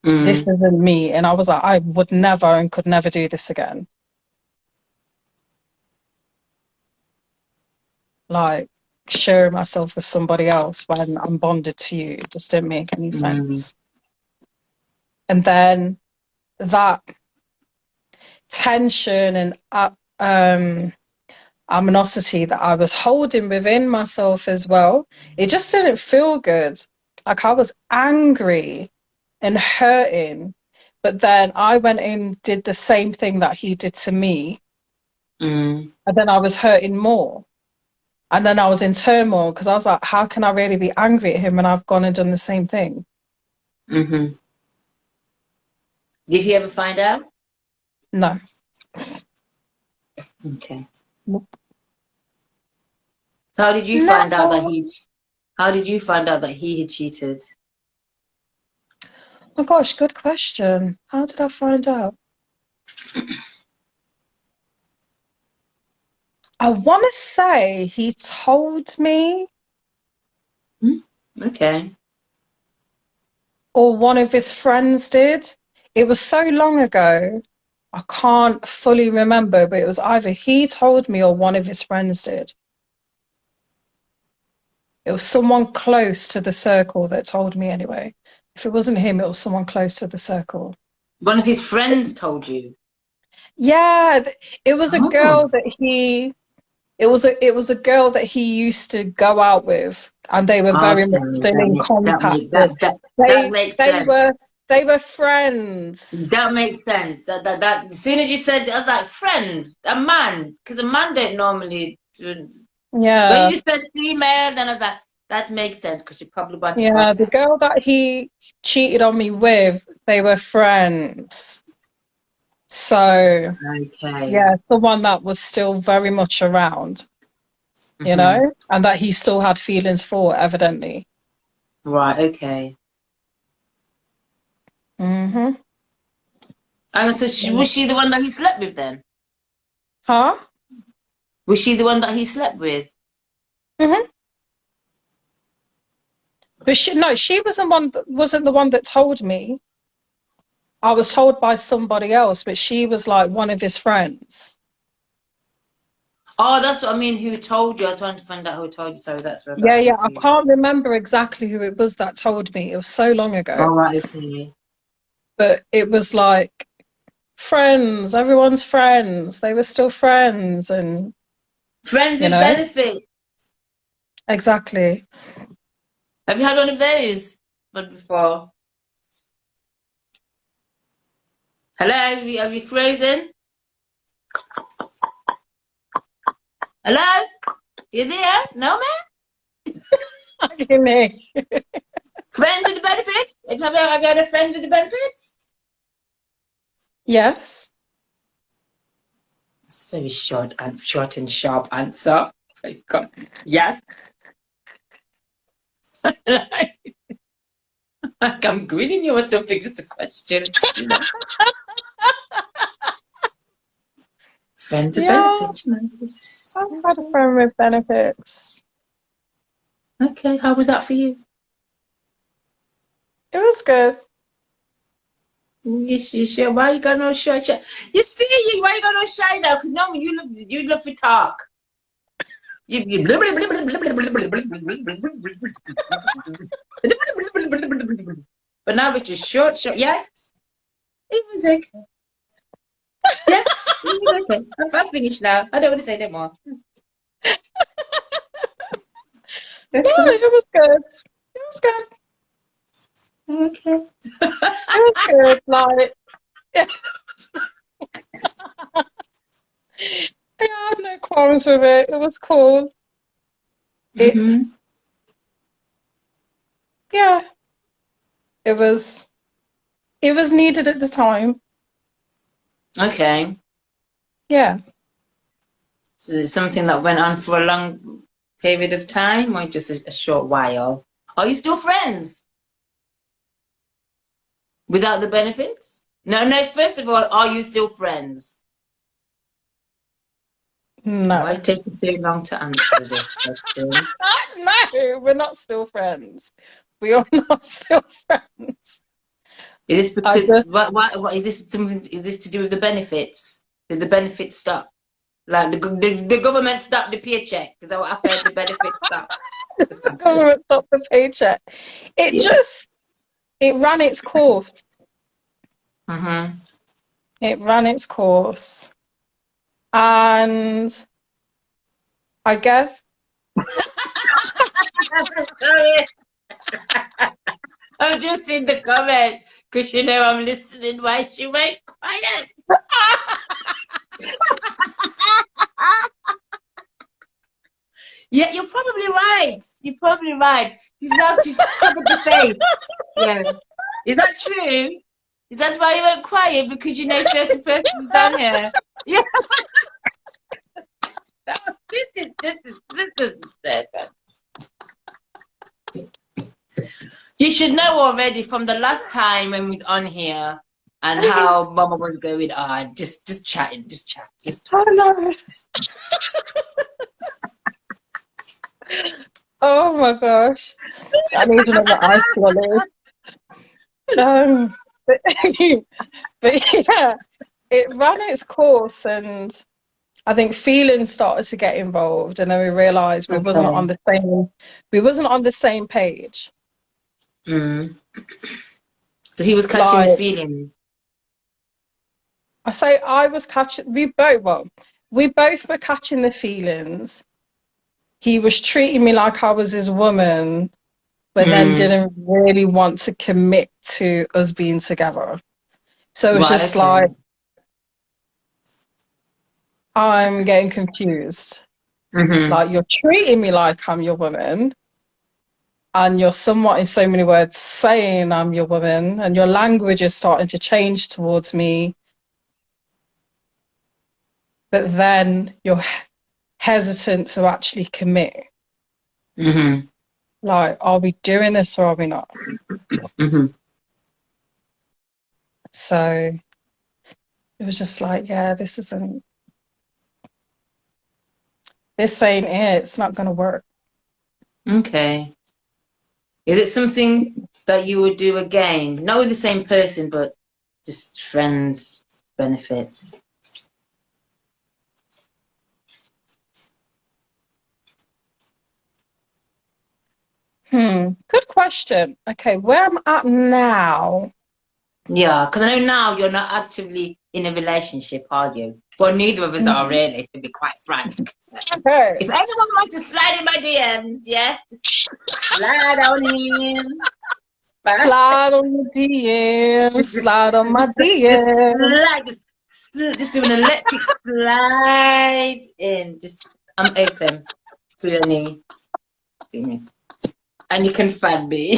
This isn't me. And I was like, I would never and could never do this again. Like, sharing myself with somebody else when I'm bonded to you just didn't make any sense. And then that tension and aminosity that I was holding within myself as well, it just didn't feel good. Like, I was angry and hurting, but then I went and did the same thing that he did to me, and then I was hurting more. And then I was in turmoil because I was like, how can I really be angry at him when I've gone and done the same thing? Did he ever find out? No. Okay. So how did you find out that he had cheated? Oh gosh, good question. How did I find out? I want to say he told me. Okay. Or one of his friends did. It was so long ago, I can't fully remember, but it was either he told me or one of his friends did. It was someone close to the circle that told me anyway. If it wasn't him, it was someone close to the circle. One of his friends told you? Yeah, it was a girl that it was a girl that he used to go out with, and they were very much still in contact. That makes sense. They were friends. That makes sense. That as soon as you said, I was like, friend, a man, because a man don't normally. Yeah. When you said female, then I was like, that makes sense because you probably want to. Yeah, the girl that he cheated on me with, they were friends. So, yeah, the one that was still very much around, you know, and that he still had feelings for, evidently. Right, okay. And so was she the one that he slept with then? Huh? Was she the one that he slept with? But she wasn't the one that told me. I was told by somebody else, but she was like one of his friends. Oh, that's what I mean. Who told you? I was trying to find out who told you. Sorry, that's where Yeah. I can't remember exactly who it was that told me. It was so long ago. Oh, right, okay. But it was like friends. Everyone's friends. They were still friends, and friends with benefits. Exactly. Have you had one of those before? Hello, have you frozen? Hello? You there? No, man? What do you mean? Friends with the benefits? Have you had a friends with the benefits? Yes. It's a very short and sharp answer. Yes. Like I'm greeting you with something, just a question. You know? Friend with benefits. I've had a friend with benefits. Okay, how was that for you? It was good. You sure? Why you got no shy? You see, why you got no shy now? Because no, you love to talk. But now it's just short. Yes, it was okay. Yes, it was okay. I've finished now. I don't want to say no more. No, it was good. It was good. Okay. It was good. Like, yeah. I had no qualms with it. It was cool. It Yeah, it was needed at the time. Okay. Yeah. Is it something that went on for a long period of time or just a short while? Are you still friends without the benefits? No, no, first of all, are you still friends? Why No. take you so long to answer this question? No, we're not still friends. We are not still friends. Is this I because just what is this something? Is this to do with the benefits? Did the benefits stop? Like the government stopped the paycheck? Is that what happened? The benefits stopped. the government stopped the paycheck. It Yeah. just it ran its course. Mm-hmm. It ran its course. And I guess Sorry, I'm just in the comment because you know I'm listening while she went quiet. Yeah, you're probably right. You're probably right. She's covered the face. Yeah. Is that true? Is that why you went quiet? Because you know certain persons down here? Yeah. This is You should know already from the last time when we was on here and how Mama was going on. Just chatting, just chat, just I know. Oh my gosh. I need another ice lolly. But, but yeah, it ran its course, and I think feelings started to get involved, and then we realized okay. we wasn't on the same page. Mm. So he was catching the Like feelings. I say, I was catching. We both were catching the feelings. He was treating me like I was his woman, but then Mm. didn't really want to commit to us being together. So it was Right, just okay. like, I'm getting confused. Mm-hmm. Like, you're treating me like I'm your woman, and you're somewhat, in so many words, saying I'm your woman, and your language is starting to change towards me, but then you're hesitant to actually commit. Mm-hmm. Like, are we doing this or are we not? Mm-hmm. So it was just like, yeah, this ain't it. It's not going to work. Okay. Is it something that you would do again? Not with the same person, but just friends, benefits. Good question. Okay, where I'm at now. Yeah, because I know now you're not actively in a relationship, are you? Well, neither of us are really, to be quite frank. So, Okay. if anyone wants to slide in my DMs, yeah, just slide on in. Fine. Slide on your DMs, slide on my Just DMs. slide, just do an electric slide in. Just, I'm open to any thing. And you can find me.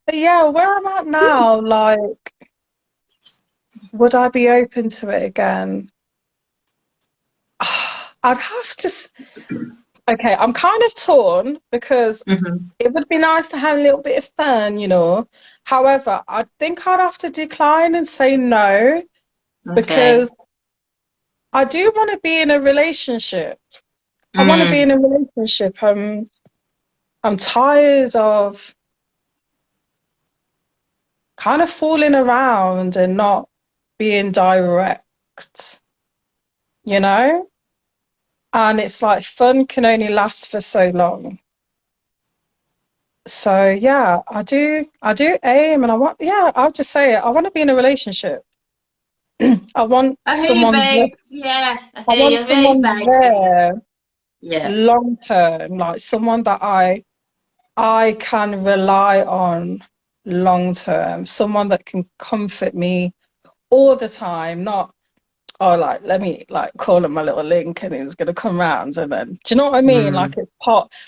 But yeah, where I'm at now, like, would I be open to it again? I'd have to. Okay, I'm kind of torn because Mm-hmm. it would be nice to have a little bit of fun, you know. However, I think I'd have to decline and say no Okay. because I do want to be in a relationship. I want to be Mm. in a relationship. I'm tired of kind of fooling around and not being direct, you know? And it's like fun can only last for so long. So yeah, I do aim and I'll just say it. I want to be in a relationship. I want I hear you, someone babe. Yeah, I I hear want you. Very someone vibes here. there Yeah. long term, like someone that I can rely on long term, someone that can comfort me all the time, not oh, like, let me like call him my little link and he's gonna come round and then, do you know what I mean? Like it's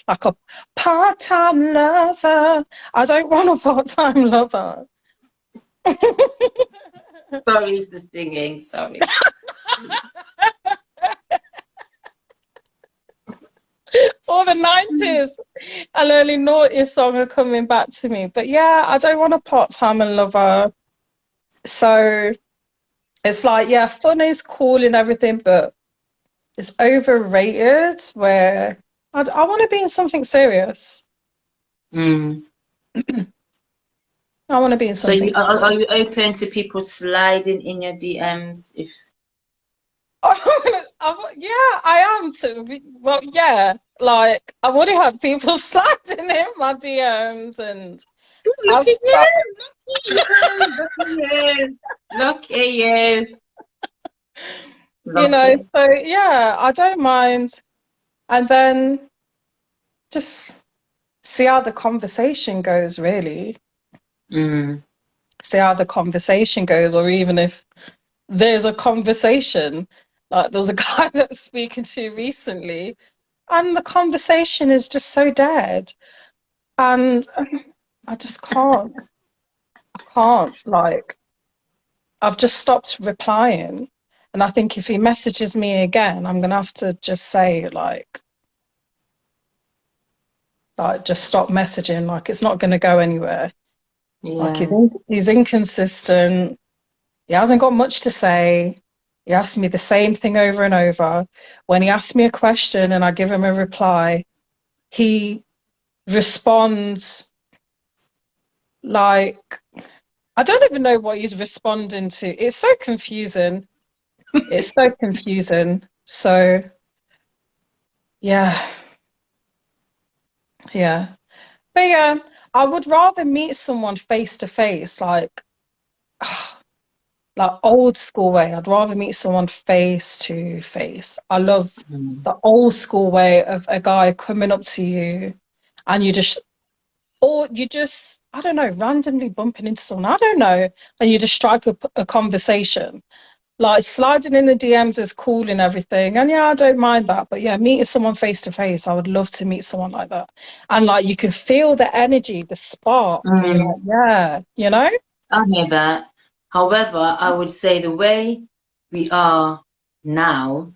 like a part-time lover. I don't want a part-time lover. Sorry, it's the singing, sorry. All the 90s and early noughties song are coming back to me. But yeah, I don't want a part-time lover. So it's like, yeah, fun is cool and everything, but it's overrated where I want to be in something serious. Mm. I want to be in So something serious. are you open to people sliding in your DMs if... Yeah, I am too. Well, yeah, like I've already had people sliding in my DMs and Look at you! Look at you! You know, so yeah, I don't mind. And then just see how the conversation goes, really. Mm. See how the conversation goes, or even if there's a conversation. Like there's a guy that I was speaking to recently, and the conversation is just so dead. And I just can't. I can't. Like, I've just stopped replying. And I think if he messages me again, I'm gonna have to just say like just stop messaging. Like it's not gonna go anywhere. Yeah. Like he's inconsistent. He hasn't got much to say. He asks me the same thing over and over. When he asks me a question and I give him a reply, he responds like I don't even know what he's responding to. It's so confusing. It's so confusing. So yeah. Yeah. But yeah, I would rather meet someone face to face, like old school way. I'd rather meet someone face to face. I love the old school way of a guy coming up to you and I don't know, randomly bumping into someone, I don't know, and you just strike a conversation. Like sliding in the DMs is cool and everything. And yeah, I don't mind that. But yeah, meeting someone face to face, I would love to meet someone like that. And like you can feel the energy, the spark. And you're like, yeah, you know? I hear that. However, I would say the way we are now,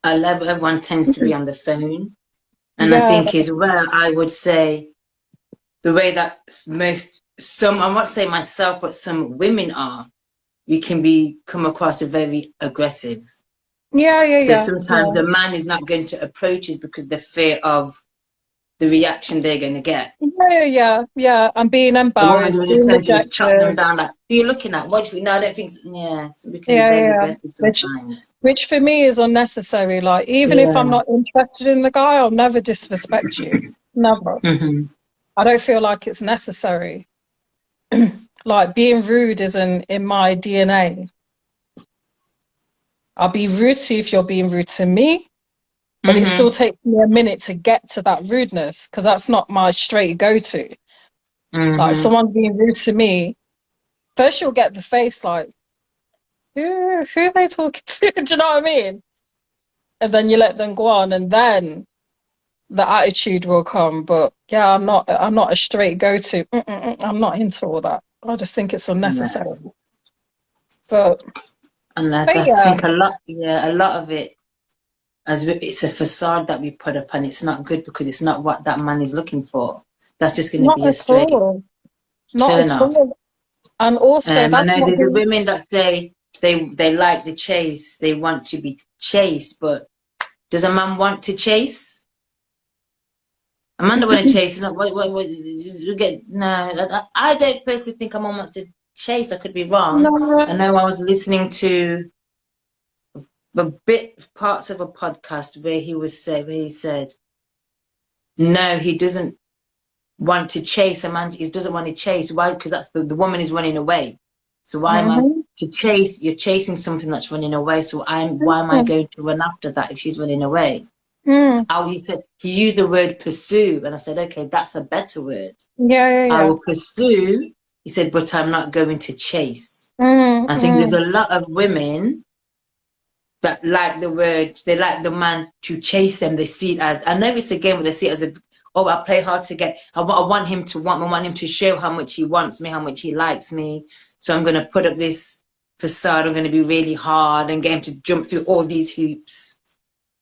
everyone tends to be on the phone. And I Yeah. think as well, I would say the way that I won't say myself, but some women are, you can come across as very aggressive. Yeah, yeah, So yeah. sometimes Yeah. the man is not going to approach us because the fear of the reaction they're going to get. Yeah. I'm being The woman embarrassed, will being tend to just chop them rejected. down like, who are you looking at? What do you, no, I don't think so. Yeah, so we can be Yeah, very yeah. aggressive sometimes. Which for me is unnecessary. Like even if I'm Yeah. not interested in the guy, I'll never disrespect you. Never. Mm-hmm. I don't feel like it's necessary. Like being rude isn't in my DNA. I'll be rude to you if you're being rude to me, but it still Mm-hmm. takes me a minute to get to that rudeness because that's not my straight go-to. Like Mm-hmm. someone being rude to me, first you'll get the face like, who are they talking to? Do you know what I mean? And then you let them go on, and then the attitude will come. But yeah, I'm not a straight go-to. I'm not into all that. I just think it's Yeah. unnecessary. But And I yeah, think a lot of it, it's a facade that we put up, and it's not good because it's not what that man is looking for. That's just going to not be a at straight all. Not turn at off. all. And also, I that's know not there's the the women that say they like the chase, they want to be chased, but does a man want to chase? A man don't want to chase. Not what you get. No, I don't personally think a man wants to chase. I could be wrong. I no. know I was listening to parts of a podcast where he said no, he doesn't want to chase a man. He doesn't want to chase. Why? Because that's the woman is running away. So why am I Mm-hmm. to chase? You're chasing something that's running away. So why am I going to run after that if she's running away? Mm. Oh, he used the word pursue, and I said, okay, that's a better word. I Yeah. will pursue. He said, but I'm not going to chase. I think there's Mm. a lot of women that like the word, they like the man to chase them. They see it as, I know it's a game, but they see it as a, oh, I play hard to get. I want him to want me. I want him to show how much he wants me, how much he likes me. So I'm going to put up this facade. I'm going to be really hard and get him to jump through all these hoops.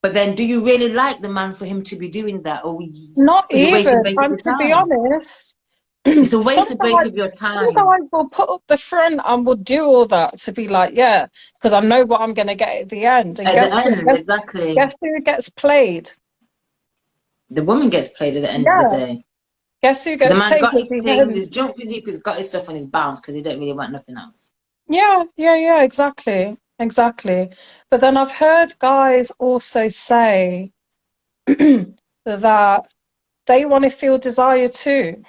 But then, do you really like the man for him to be doing that, or Not are you wasting even. both of And your to be time? honest, It's a waste of both sometimes of your time. sometimes we'll put up the front and we'll do all that to be like, yeah, because I know what I'm going to get at the end. And At the end, exactly. guess who gets played? The woman gets played at the end of the Yeah, day. guess who Because the gets man played got at his the things, end? he's jumped through deep, he's got his stuff on his bounce because he don't really want nothing else. Yeah, yeah, yeah, exactly, exactly. But then I've heard guys also say that they want to feel desire too.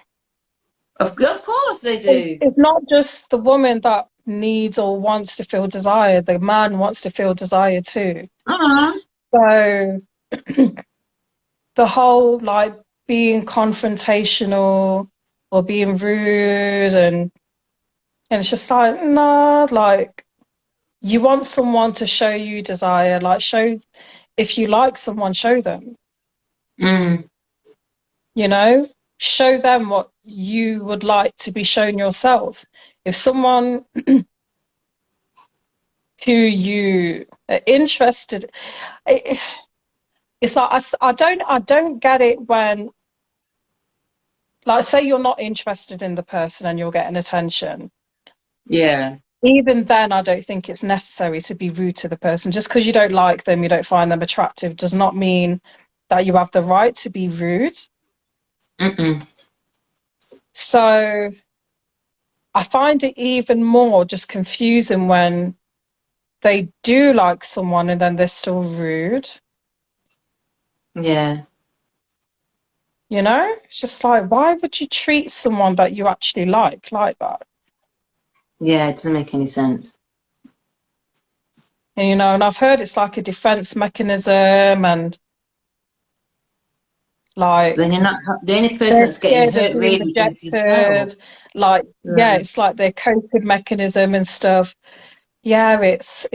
Of course they do. It's not just the woman that needs or wants to feel desire, the man wants to feel desire too. Uh-huh. So the whole like being confrontational or being rude and it's just like, nah, like you want someone to show you desire, like show if you like someone, show them, Mm. you know, show them what you would like to be shown yourself. If someone who you are interested, it's like I don't get it when, like, say you're not interested in the person and you're getting attention. Yeah. Even then, I don't think it's necessary to be rude to the person. Just because you don't like them, you don't find them attractive, does not mean that you have the right to be rude. Mm-mm. So I find it even more just confusing when they do like someone and then they're still rude. Yeah. You know, it's just like, why would you treat someone that you actually like that? Yeah, it doesn't make any sense. And, you know, and I've heard it's like a defense mechanism and Then like you're not the only person they're that's getting scared of hurt being really is yourself. rejected. Like, yeah, Yeah. it's like their coping mechanism and stuff. Yeah, it's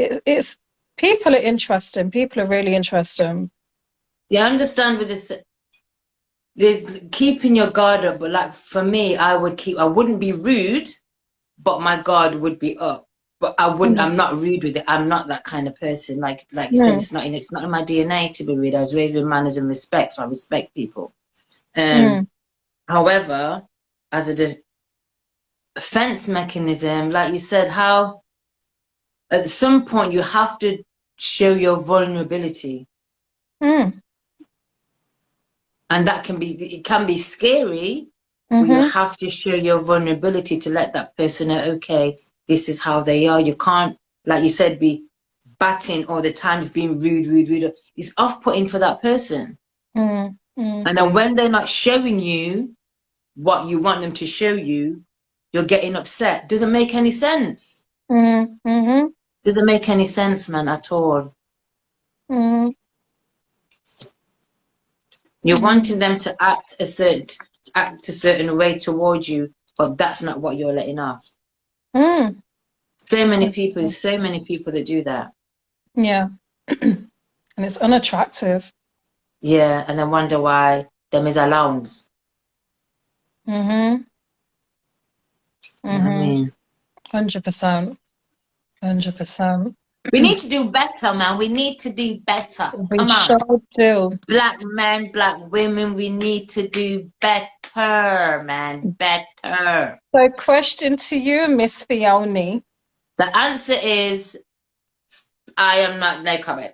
people are interesting. People are really interesting. Yeah, I understand with this there's keeping your guard up, but like for me, I wouldn't be rude, but my guard would be up. But Mm, I'm not rude with it. I'm not that kind of person. Like you said, mm, it's not in my DNA to be rude. I was raised with manners and respect, so I respect people. mm, However, as a defense mechanism, like you said, how at some point you have to show your vulnerability. mm, And it can be scary, but you mm-hmm, have to show your vulnerability to let that person know, okay, this is how they are. You can't, like you said, be batting all the time, just being rude. It's off-putting for that person. mm, mm, And then when they're not showing you what you want them to show you, you're getting upset. Doesn't make any sense. mm, mm-hmm, Doesn't make any sense, man, at all. mm, You're mm, wanting them to act a certain way towards you, but that's not what you're letting off. mm. So many people that do that. Yeah, and it's unattractive. Yeah, and then wonder why them is alarms. Mm-hmm, You know what I mm-hmm. mean? 100%, 100%. We need to do better, man. We need to do better. We Come on. sure do. Black men, black women, we need to do better, man. Better. So, question to you, Miss Fiona. The answer is I am not no comment.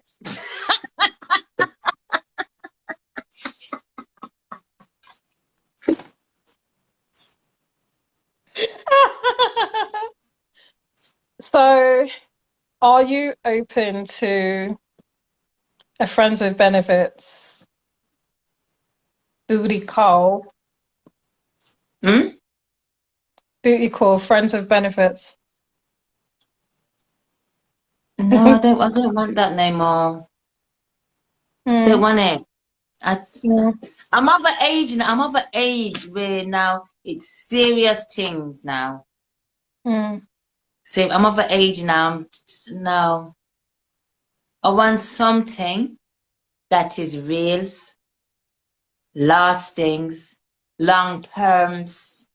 So, are you open to a friends with benefits booty call? Hmm? Booty call, friends with benefits. No, I don't want that no more. Don't Mm, want it. I, mm, I'm of an age now. I'm of an age where now it's serious things now. mm, So I'm of an age now. No, I want something that is real, lastings, long terms,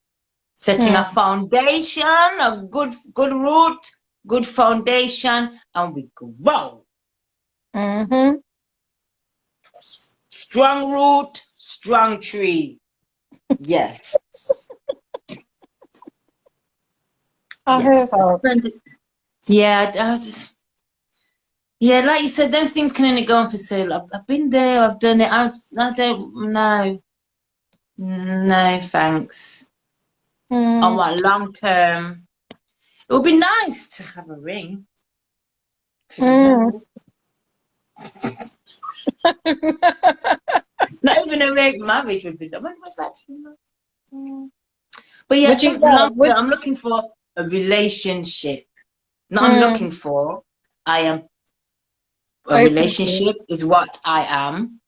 setting a foundation, a good root, good foundation, and we grow. Mm-hmm. Strong root, strong tree. Yes. I hear that. Yeah, yeah, like you said, them things can only go on for so long. I've been there, I've done it. I don't know. No, thanks. I want long term. It would be nice to have a ring. Not even a marriage would be. When was that? But yeah, something long term. I'm looking for a relationship. No, I'm looking for. I am. A relationship is what I am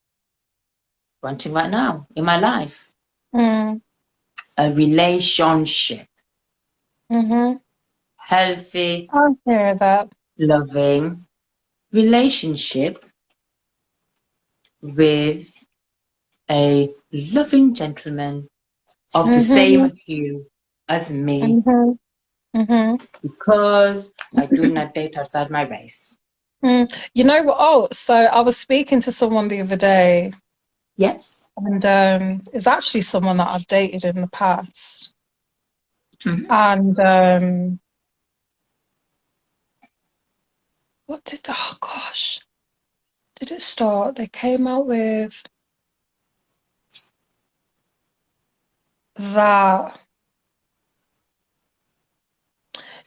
wanting right now in my life. A relationship. Healthy. I hear that. Loving relationship with a loving gentleman of the same hue as me. Because I do not date outside my race. You know what? Oh, so I was speaking to someone the other day. Yes. And it's actually someone that I've dated in the past. And what did, oh gosh, did it start? They came out with that.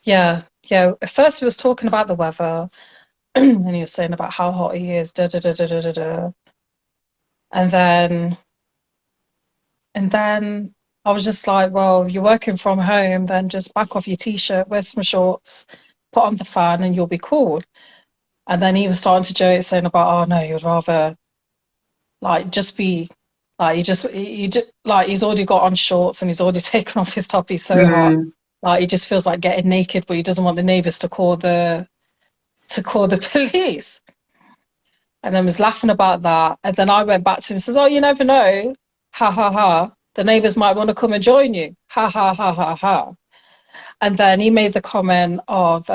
Yeah. At first he was talking about the weather and he was saying about how hot he is, da da da da da da da. And then I was just like, well, if you're working from home, then just back off your t-shirt, wear some shorts, put on the fan, and you'll be cool. And then he was starting to joke, saying about, oh no, he would rather like just be like he just like he's already got on shorts and he's already taken off his top. He's so hot, like he just feels like getting naked, but he doesn't want the neighbors to call the police. And then was laughing about that. And then I went back to him and says, oh, you never know, ha ha ha. The neighbors might want to come and join you, ha ha ha ha ha. And then he made the comment of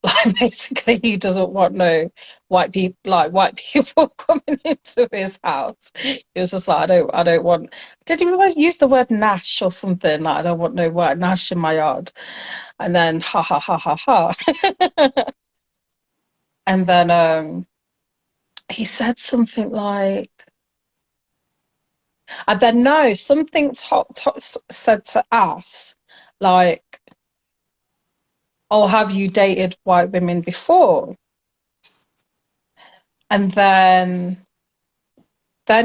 like basically he doesn't want no white people coming into his house. He was just like, I don't want, did he use the word nash or something, like I don't want no white nash in my yard. And then ha ha ha ha ha. And then he said something like, and then no, something said to us like, oh, have you dated white women before? And then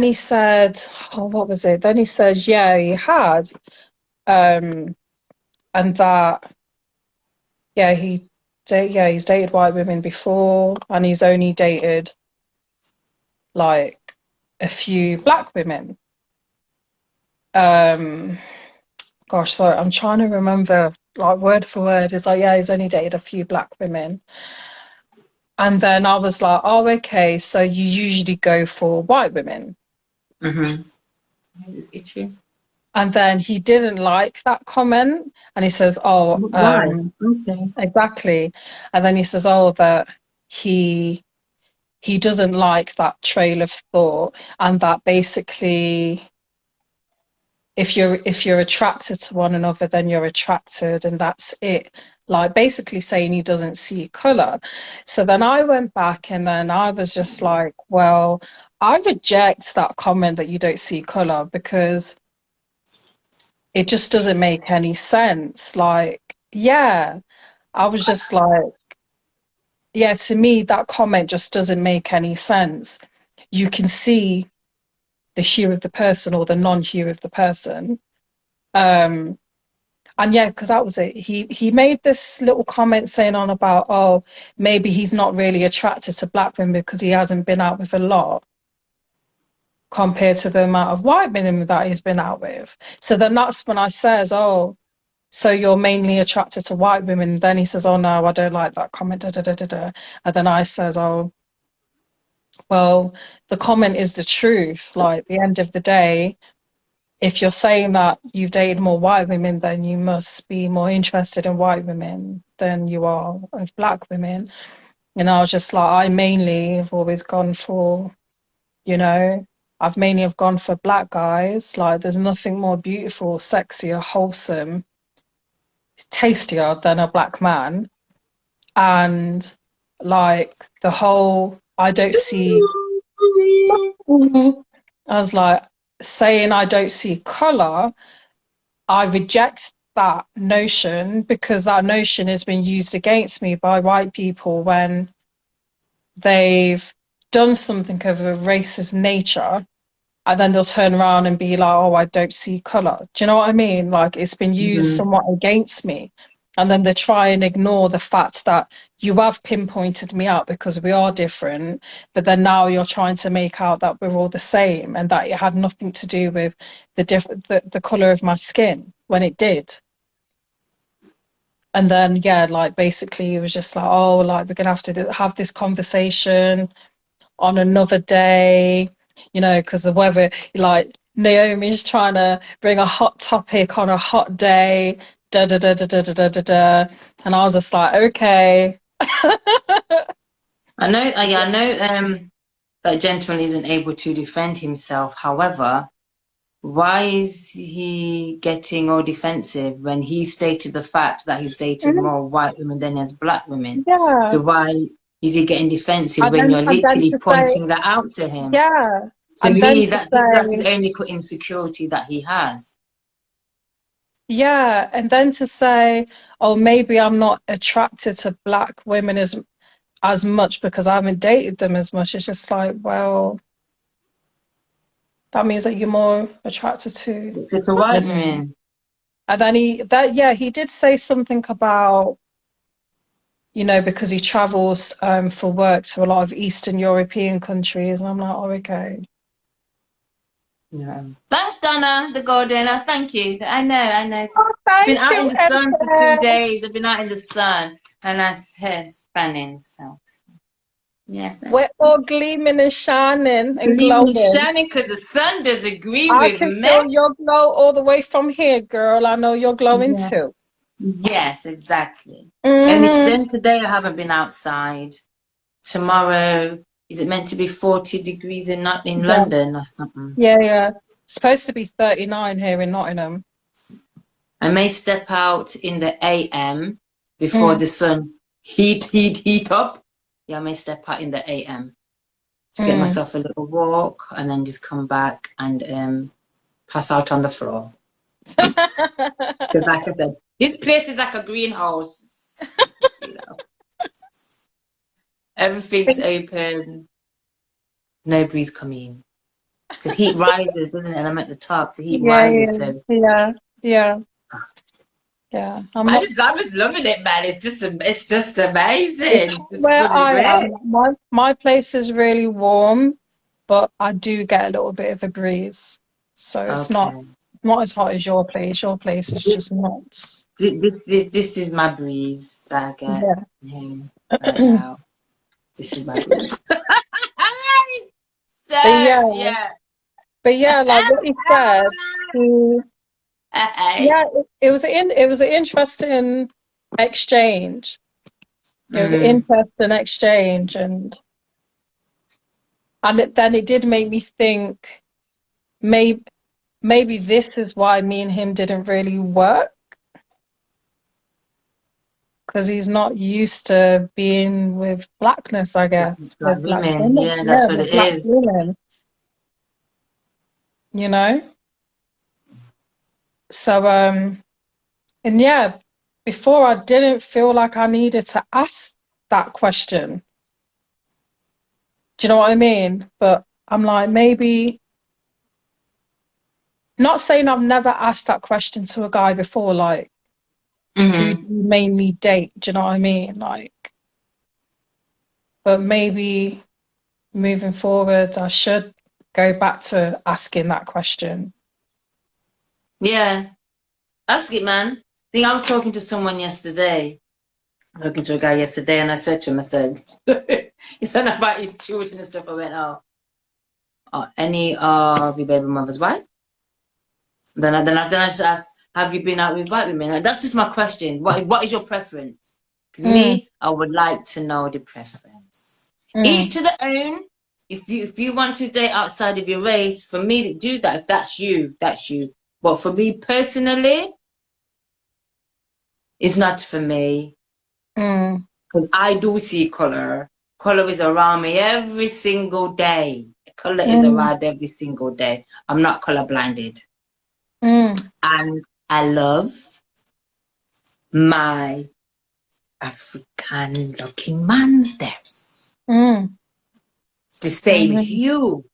he said, oh, what was it? Then he says, yeah, he had. And that, yeah, he's dated white women before, and he's only dated like a few black women. Gosh, sorry, I'm trying to remember like word for word. It's like, yeah, he's only dated a few black women. And then I was like, oh, okay, so you usually go for white women. It's true. And then he didn't like that comment, and he says, oh, why? Okay. Exactly. And then he says, oh, that he doesn't like that trail of thought, and that basically if you're attracted to one another, then you're attracted, and that's it. Like basically saying he doesn't see color. So then I went back and then I was just like, well, I reject that comment that you don't see color, because it just doesn't make any sense. Like, yeah, I was just like, yeah, to me, that comment just doesn't make any sense. You can see the hue of the person or the non-hue of the person. And yeah, because that was it. He made this little comment saying on about, oh, maybe he's not really attracted to black women because he hasn't been out with a lot compared to the amount of white women that he's been out with. So then that's when I says, oh, so you're mainly attracted to white women. Then he says, oh no, I don't like that comment, da, da, da, da, da. And then I says, oh, well, the comment is the truth. Like, at the end of the day, if you're saying that you've dated more white women, then you must be more interested in white women than you are of black women. And I was just like, I mainly have always gone for, you know, I've mainly have gone for black guys. Like, there's nothing more beautiful, sexier, wholesome, tastier than a black man. And like the whole, I don't see, I was like, saying I don't see color, I reject that notion because that notion has been used against me by white people when they've done something of a racist nature, and then they'll turn around and be like, oh, I don't see color. Do you know what I mean? Like, it's been used somewhat against me. And then they try and ignore the fact that you have pinpointed me out because we are different, but then now you're trying to make out that we're all the same and that it had nothing to do with the color of my skin when it did. And then, yeah, like basically it was just like, oh, like we're gonna have to have this conversation on another day, you know, because the weather, like Naomi's trying to bring a hot topic on a hot day, da da da da da da da da da. And I was just like, okay. I know that gentleman isn't able to defend himself. However, why is he getting all defensive when he stated the fact that he's dated more white women than he has black women? Yeah. So why is he getting defensive And when then you're and then literally to say, pointing that out to him? yeah. To And then me, to that's say, the only insecurity that he has. yeah, and then to say, oh, maybe I'm not attracted to black women as much because I haven't dated them as much. It's just like, well, that means that you're more attracted to It's a white women. man. And then he did say something about, you know, because he travels for work to a lot of Eastern European countries, and I'm like, oh, okay. Yeah. Thanks, Donna, the golden. Thank you. I know. Oh, Been thank out in you, the sun for 2 days. Exes. I've been out in the sun, and that's hair spanning. So yeah. We're all gleaming and shining and Gleaming, glowing. shining, because the sun does agree I with can me. feel your glow all the way from here, girl. I know you're glowing Yeah. too. Yes, exactly. And it's Mm-hmm. then today I haven't been outside. Tomorrow, is it meant to be 40 degrees in not in Yeah, London or something? yeah. It's supposed to be 39 here in Nottingham. I may step out in the AM before Mm, the sun heat up. Yeah, I may step out in the AM to get mm. myself a little walk and then just come back and pass out on the floor. Because like I said, this place is like a greenhouse. You know, everything's open, no breeze coming. Because heat rises, doesn't it? And I'm at the top, the heat Yeah, rises. So yeah. I'm not I was loving it, man. It's just amazing. It's where bloody I am. great. My place is really warm, but I do get a little bit of a breeze. So it's Okay. not as hot as your place. Your place is just nuts. This is my breeze that I get Yeah. here right now. This is my breeze. So But yeah, yeah. like what he said, he, Hey. yeah, it was an interesting exchange. It was an Mm. interesting exchange, and then it did make me think maybe this is why me and him didn't really work because he's not used to being with blackness, I guess, Black with black women, women. yeah, Yeah, that's what with it black is. women, you know? So, and yeah, before I didn't feel like I needed to ask that question. Do you know what I mean? But I'm like, maybe not saying I've never asked that question to a guy before, like, who do Mm-hmm. you mainly date? Do you know what I mean? Like, but maybe moving forward, I should go back to asking that question. Yeah, ask it, man. think I was talking to someone yesterday, talking to a guy yesterday, and I said to him, I said, he said about his children and stuff. I went, any of your baby mothers white? Then I just asked, have you been out with white women? Like, that's just my question. What is your preference? Because me, I would like to know the preference. Each to their own. If you want to date outside of your race, for me to do that, if that's you, that's you. But for me personally, it's not for me. Because I do see color. Color is around me every single day. Color is around every single day. I'm not color blinded. And I love my African looking man steps. The same hue.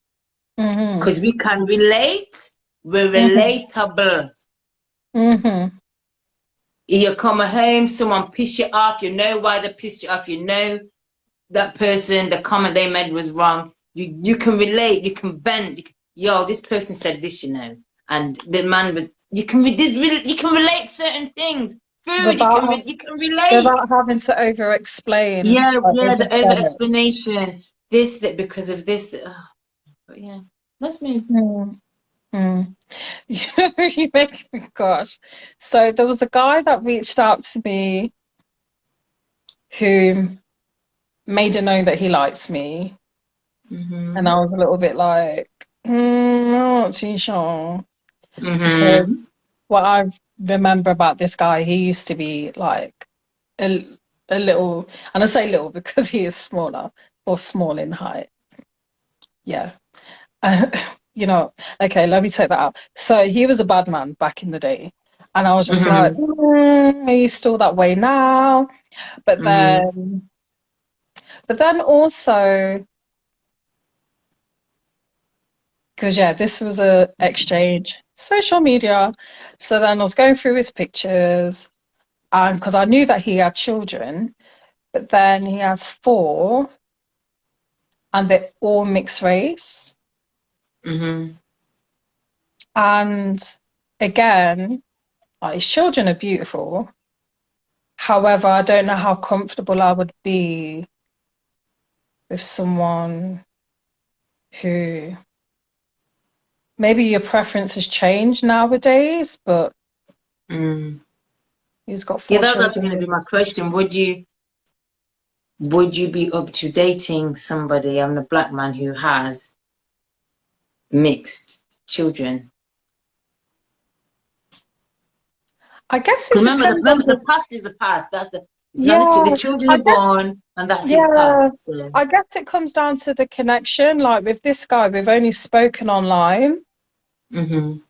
Because we can relate. We're relatable. You come home, someone piss you off, you know why they pissed you off, you know that person, the comment they made was wrong. You can relate, you can vent. Yo, this person said this, you know, and the man was. You can relate certain things. Food, you can relate without having to over explain. Yeah, the over explanation. This that because of this. But yeah, that's me. You make me gosh. So there was a guy that reached out to me who made it known that he likes me. And I was a little bit like, I'm not too sure. Because what I remember about this guy, he used to be like a little, and I say little because he is smaller or small in height. Yeah. You know, okay, let me take that out. So he was a bad man back in the day. And I was just like, he's still that way now. But then also, because yeah, this was a exchange, social media. So then I was going through his pictures, and because I knew that he had children, but then he has 4, and they're all mixed race. And again, like, his children are beautiful. However, I don't know how comfortable I would be with someone who maybe your preference has changed nowadays, but he's got 4 Yeah, that's children. actually going to be my question. Would you be up to dating somebody, I'm a black man who has mixed children? I guess it Remember, depends on the past is the past. That's it's yeah, not the children are born, and that's his yeah. past. So. I guess it comes down to the connection. Like with this guy, we've only spoken online, and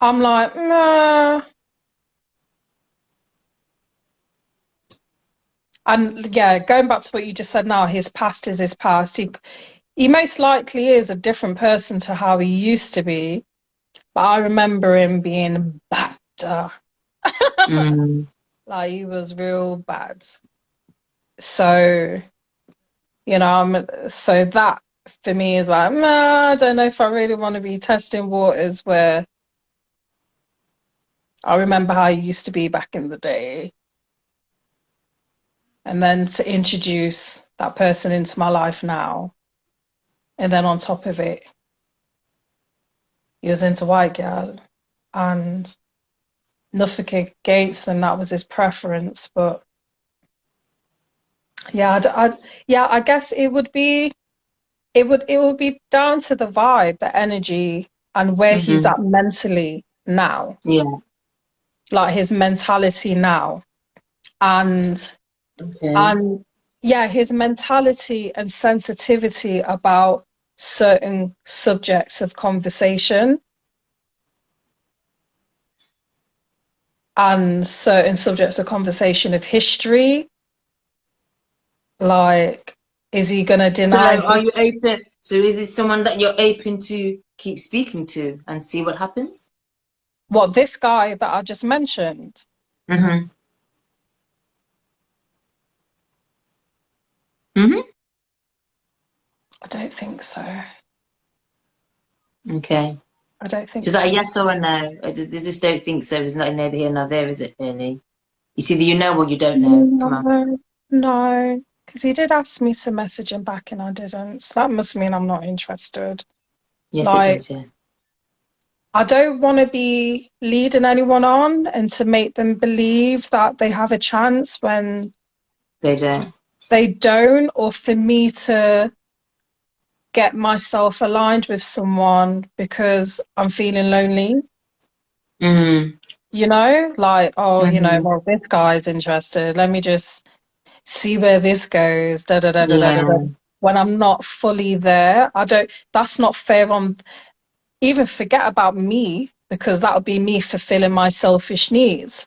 I'm like, nah. And yeah, going back to what you just said now, his past is his past. He most likely is a different person to how he used to be. But I remember him being bad. Like he was real bad. So, so that for me is like, nah, I don't know if I really want to be testing waters where I remember how he used to be back in the day. And then to introduce that person into my life now. And then on top of it, he was into white girl. And nothing against him, that was his preference. But yeah, I guess it would be down to the vibe, the energy, and where he's at mentally now. Yeah. Like his mentality now. And yeah, his mentality and sensitivity about certain subjects of conversation and certain subjects of conversation of history. Like, is he going to deny? So are you open? So is this someone that you're open to keep speaking to and see what happens? What, this guy that I just mentioned? I don't think so. Okay. I don't think Is that so. a yes or a no? Or does this don't think so? It's not neither here nor there, is it really? It's either you know or you don't know. Come on. No, because he did ask me to message him back and I didn't. So that must mean I'm not interested. Yes, it Like, does, yeah. I don't want to be leading anyone on and to make them believe that they have a chance when They don't. they don't, or for me to get myself aligned with someone because I'm feeling lonely. Mm. You know, like, oh, Mm-hmm. well, this guy's interested. Let me just see where this goes. Da da da da da da. Da. Yeah. When I'm not fully there, I don't. That's not fair on. Even forget about me because that would be me fulfilling my selfish needs.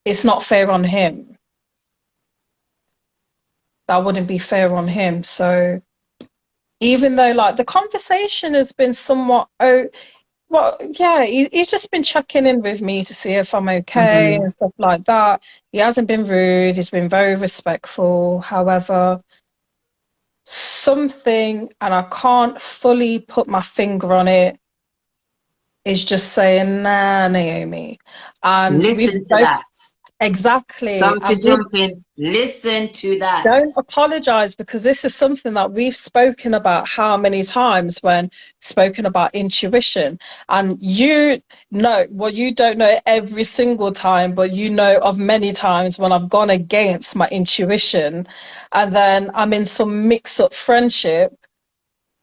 It's not fair on him. That wouldn't be fair on him. So even though like the conversation has been somewhat well, yeah, he's just been checking in with me to see if I'm okay Mm-hmm. and stuff like that. He hasn't been rude, he's been very respectful. However, something, and I can't fully put my finger on it, is just saying, nah, Naomi. And we've Listen to both, that. exactly, Sorry to and we've jump in. Listen to that. don't apologize because this is something that we've spoken about how many times when spoken about intuition. And you know, well, you don't know every single time, but you know of many times when I've gone against my intuition and then I'm in some mix up friendship.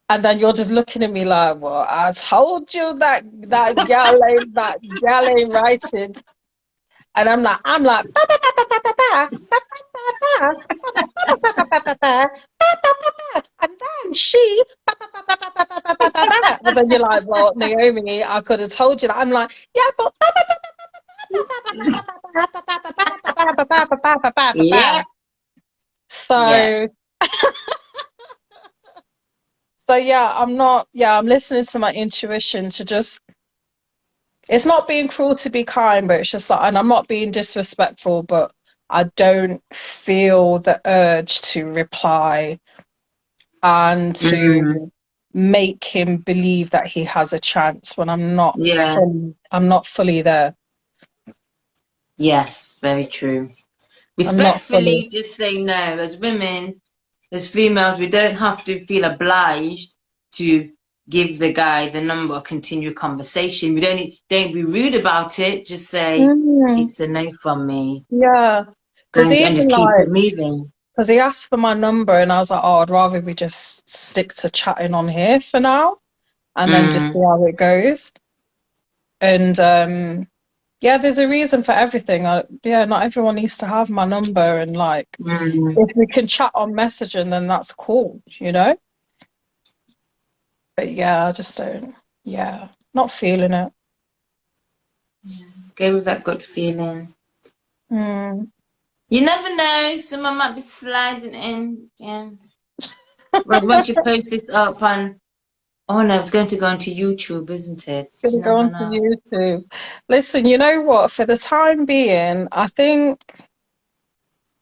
And then you're just looking at me like, well, I told you that gal ain't writing. And I'm like, ba, ba, ba, ba, ba, ba, ba, ba, ba, ba, ba, ba, ba, and then she, and then you're like, well, Naomi, I could have told you that. I'm like, yeah, but Yeah. Yeah. so, so yeah, I'm listening to my intuition to just, it's not being cruel to be kind, but it's just like, and I'm not being disrespectful, but I don't feel the urge to reply and Mm. to make him believe that he has a chance when Yeah. I'm not fully there. Yes, very true. I'm not fully. Respectfully, just say no. As women, as females, we don't have to feel obliged to give the guy the number or continue conversation. We don't be rude about it. Just say Mm, it's a no from me, yeah, because and even just keep like, it moving. because he asked for my number and I was like, oh, I'd rather we just stick to chatting on here for now and then just see Mm. how it goes. And yeah, there's a reason for everything. Yeah, not everyone needs to have my number, and like, Mm. if we can chat on messaging, then that's cool, you know? But yeah, I just don't, yeah, not feeling it. Go with that good feeling. Mm. You never know. Someone might be sliding in. Yeah. Right, once you post this up on, oh no, it's going to go onto YouTube, isn't it? You Gonna go never on to know. YouTube. Listen, you know what? For the time being, I think,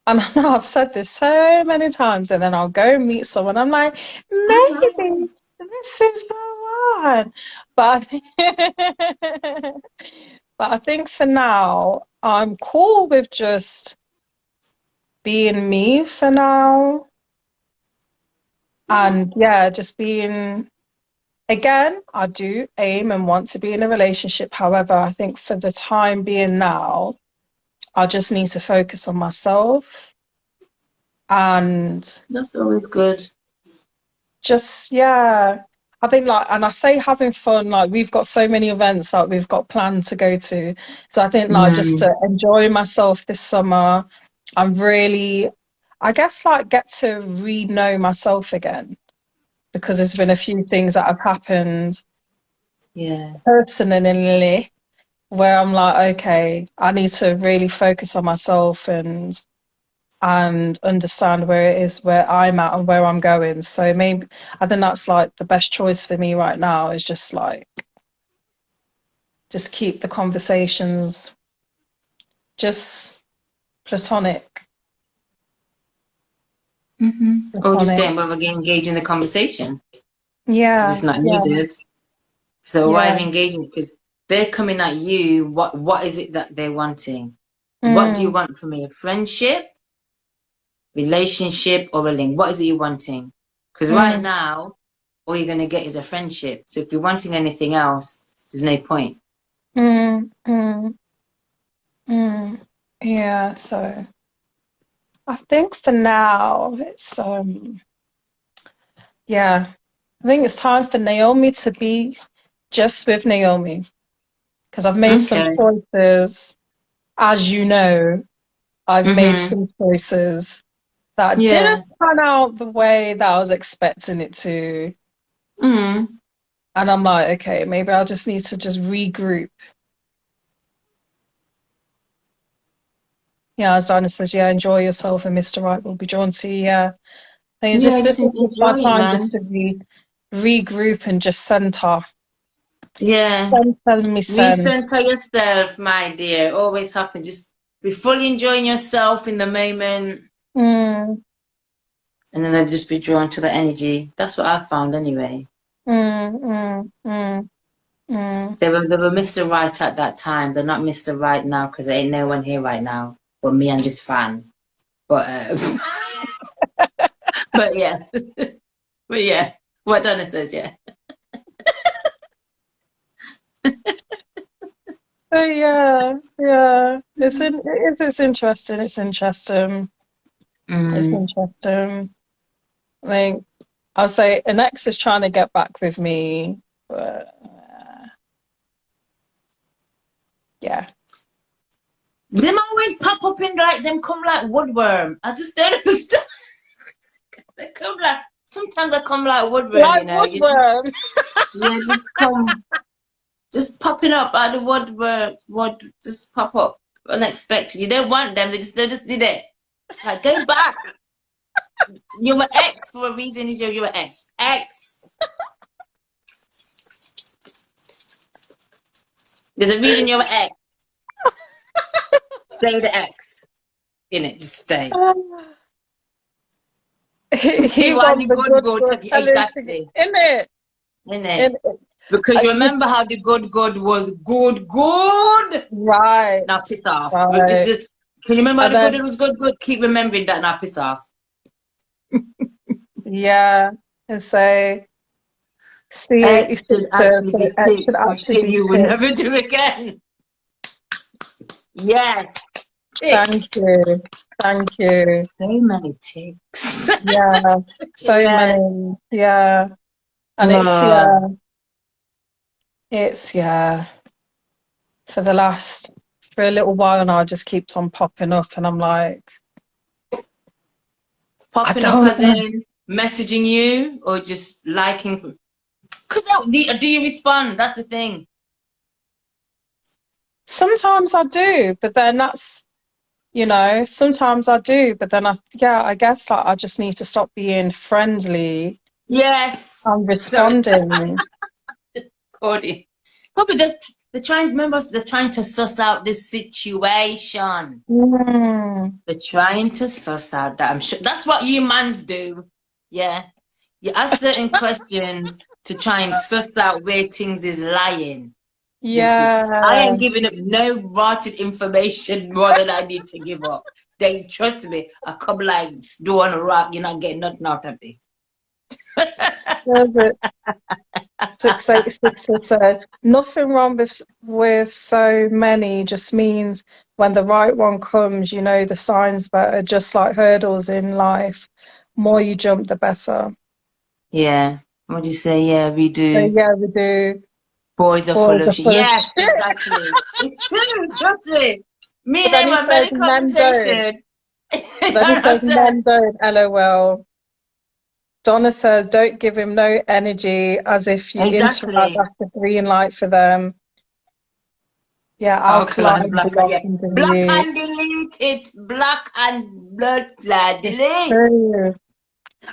and I know I've said this so many times, and then I'll go meet someone. I'm like, maybe this is the one. But but I think for now, I'm cool with just being me for now. Yeah. And yeah, just being, again, I do aim and want to be in a relationship. However, I think for the time being now, I just need to focus on myself and That's always good. just, yeah. I think like, and I say having fun, like we've got so many events that we've got planned to go to. So I think like just Mm. to enjoy myself this summer, I'm really, I guess like get to re-know myself again because there's been a few things that have happened Yeah. personally where I'm like, okay, I need to really focus on myself and understand where it is where I'm at and where I'm going. So maybe I think that's like the best choice for me right now is just like just keep the conversations just platonic. Mm-hmm. Or just Platonic. don't bother engage in the conversation if Yeah, it's not yeah, needed. So why Yeah. are you engaging? Because they're coming at you. What is it that they're wanting? What do you want from me? A friendship, relationship, or a link? What is it you're wanting? Because right now, all you're going to get is a friendship. So if you're wanting anything else, there's no point. Yeah, so I think for now it's yeah, I think it's time for Naomi to be just with Naomi, because I've made some Okay. choices, as you know, I've made some choices that didn't Yeah. turn out the way that I was expecting it to. Mm. And I'm like, okay, maybe I'll just need to just regroup. Yeah, as Dinah says, yeah, enjoy yourself and Mr. Right will be drawn to you. Yeah. And Yeah, just this just is just my enjoy it, time just man. to regroup and just center. Yeah. Center me send. Recenter yourself, my dear. Always happens. Just be fully enjoying yourself in the moment, Mm, and then they'll just be drawn to the energy. That's what I found anyway. mm, mm, mm, mm. They were Mr. Right at that time. They're not Mr. Right now because there ain't no one here right now but me and this fan. But but yeah, but yeah. What Donna says, yeah. But yeah, yeah. It's interesting. It's interesting. It's Mm. interesting. I mean, I'll say an ex is trying to get back with me, but yeah. Them always pop up in like them come like woodworm. I just don't understand. They come like sometimes they come like woodworm, Like you know. woodworm. Yeah, just come, just popping up out of woodworm, wood just pop up unexpected. You don't want them. They just did it. Like go back. You were ex for a reason. Is you were ex. Ex. There's a reason you were ex. Stay the ex. In it, just stay. He See why won the the good good go good to the challenge to get exactly. in it. In In it. it. Because I you just, remember how the good was good. right, Now piss off. right. Can you remember how And the good then was good? Keep remembering that. Now piss off. yeah, and say see X should sister, actually so be X should ticked for actually shit be you will picked. never do again. Yes. Thank Ticks. you. Thank you. So many ticks. Yeah. So Yes. many. Yeah. And Uh, it's for for a little while now it just keeps on popping up and I'm like, I popping up don't as know. in messaging you or just liking. Because do you respond? That's the thing. Sometimes I do, but then sometimes I do, but then I guess like I just need to stop being friendly Yes. and Sorry, responding. Cody. Probably they're trying. Remember, they're trying to suss out this situation. Mm, They're trying to suss out that. I'm sure that's what you mans do. Yeah. You ask certain questions to try and suss out where things is lying. I yeah. ain't giving up no rotted information more than I need to give up. They trust me. I come like do on a rock. You're not getting nothing out of this. Does it 686 said nothing wrong with so many, just means when the right one comes, you know the signs better, just like hurdles in life. More you jump, the better. Yeah. What do you say? Yeah, we So do. yeah, we do. Boys are full Boys of are shit. full of Yes, shit. exactly. It's true. Trust me. Me But and then them he have had says a men don't. conversation. But then he And I says said, men don't, LOL. Donna says don't give him no energy, as if you interact, exactly. that's the green light for them. Yeah, Alkaline, alkaline black, and yeah. blocking in Black you. and delete it. Black and blood It's delete. true.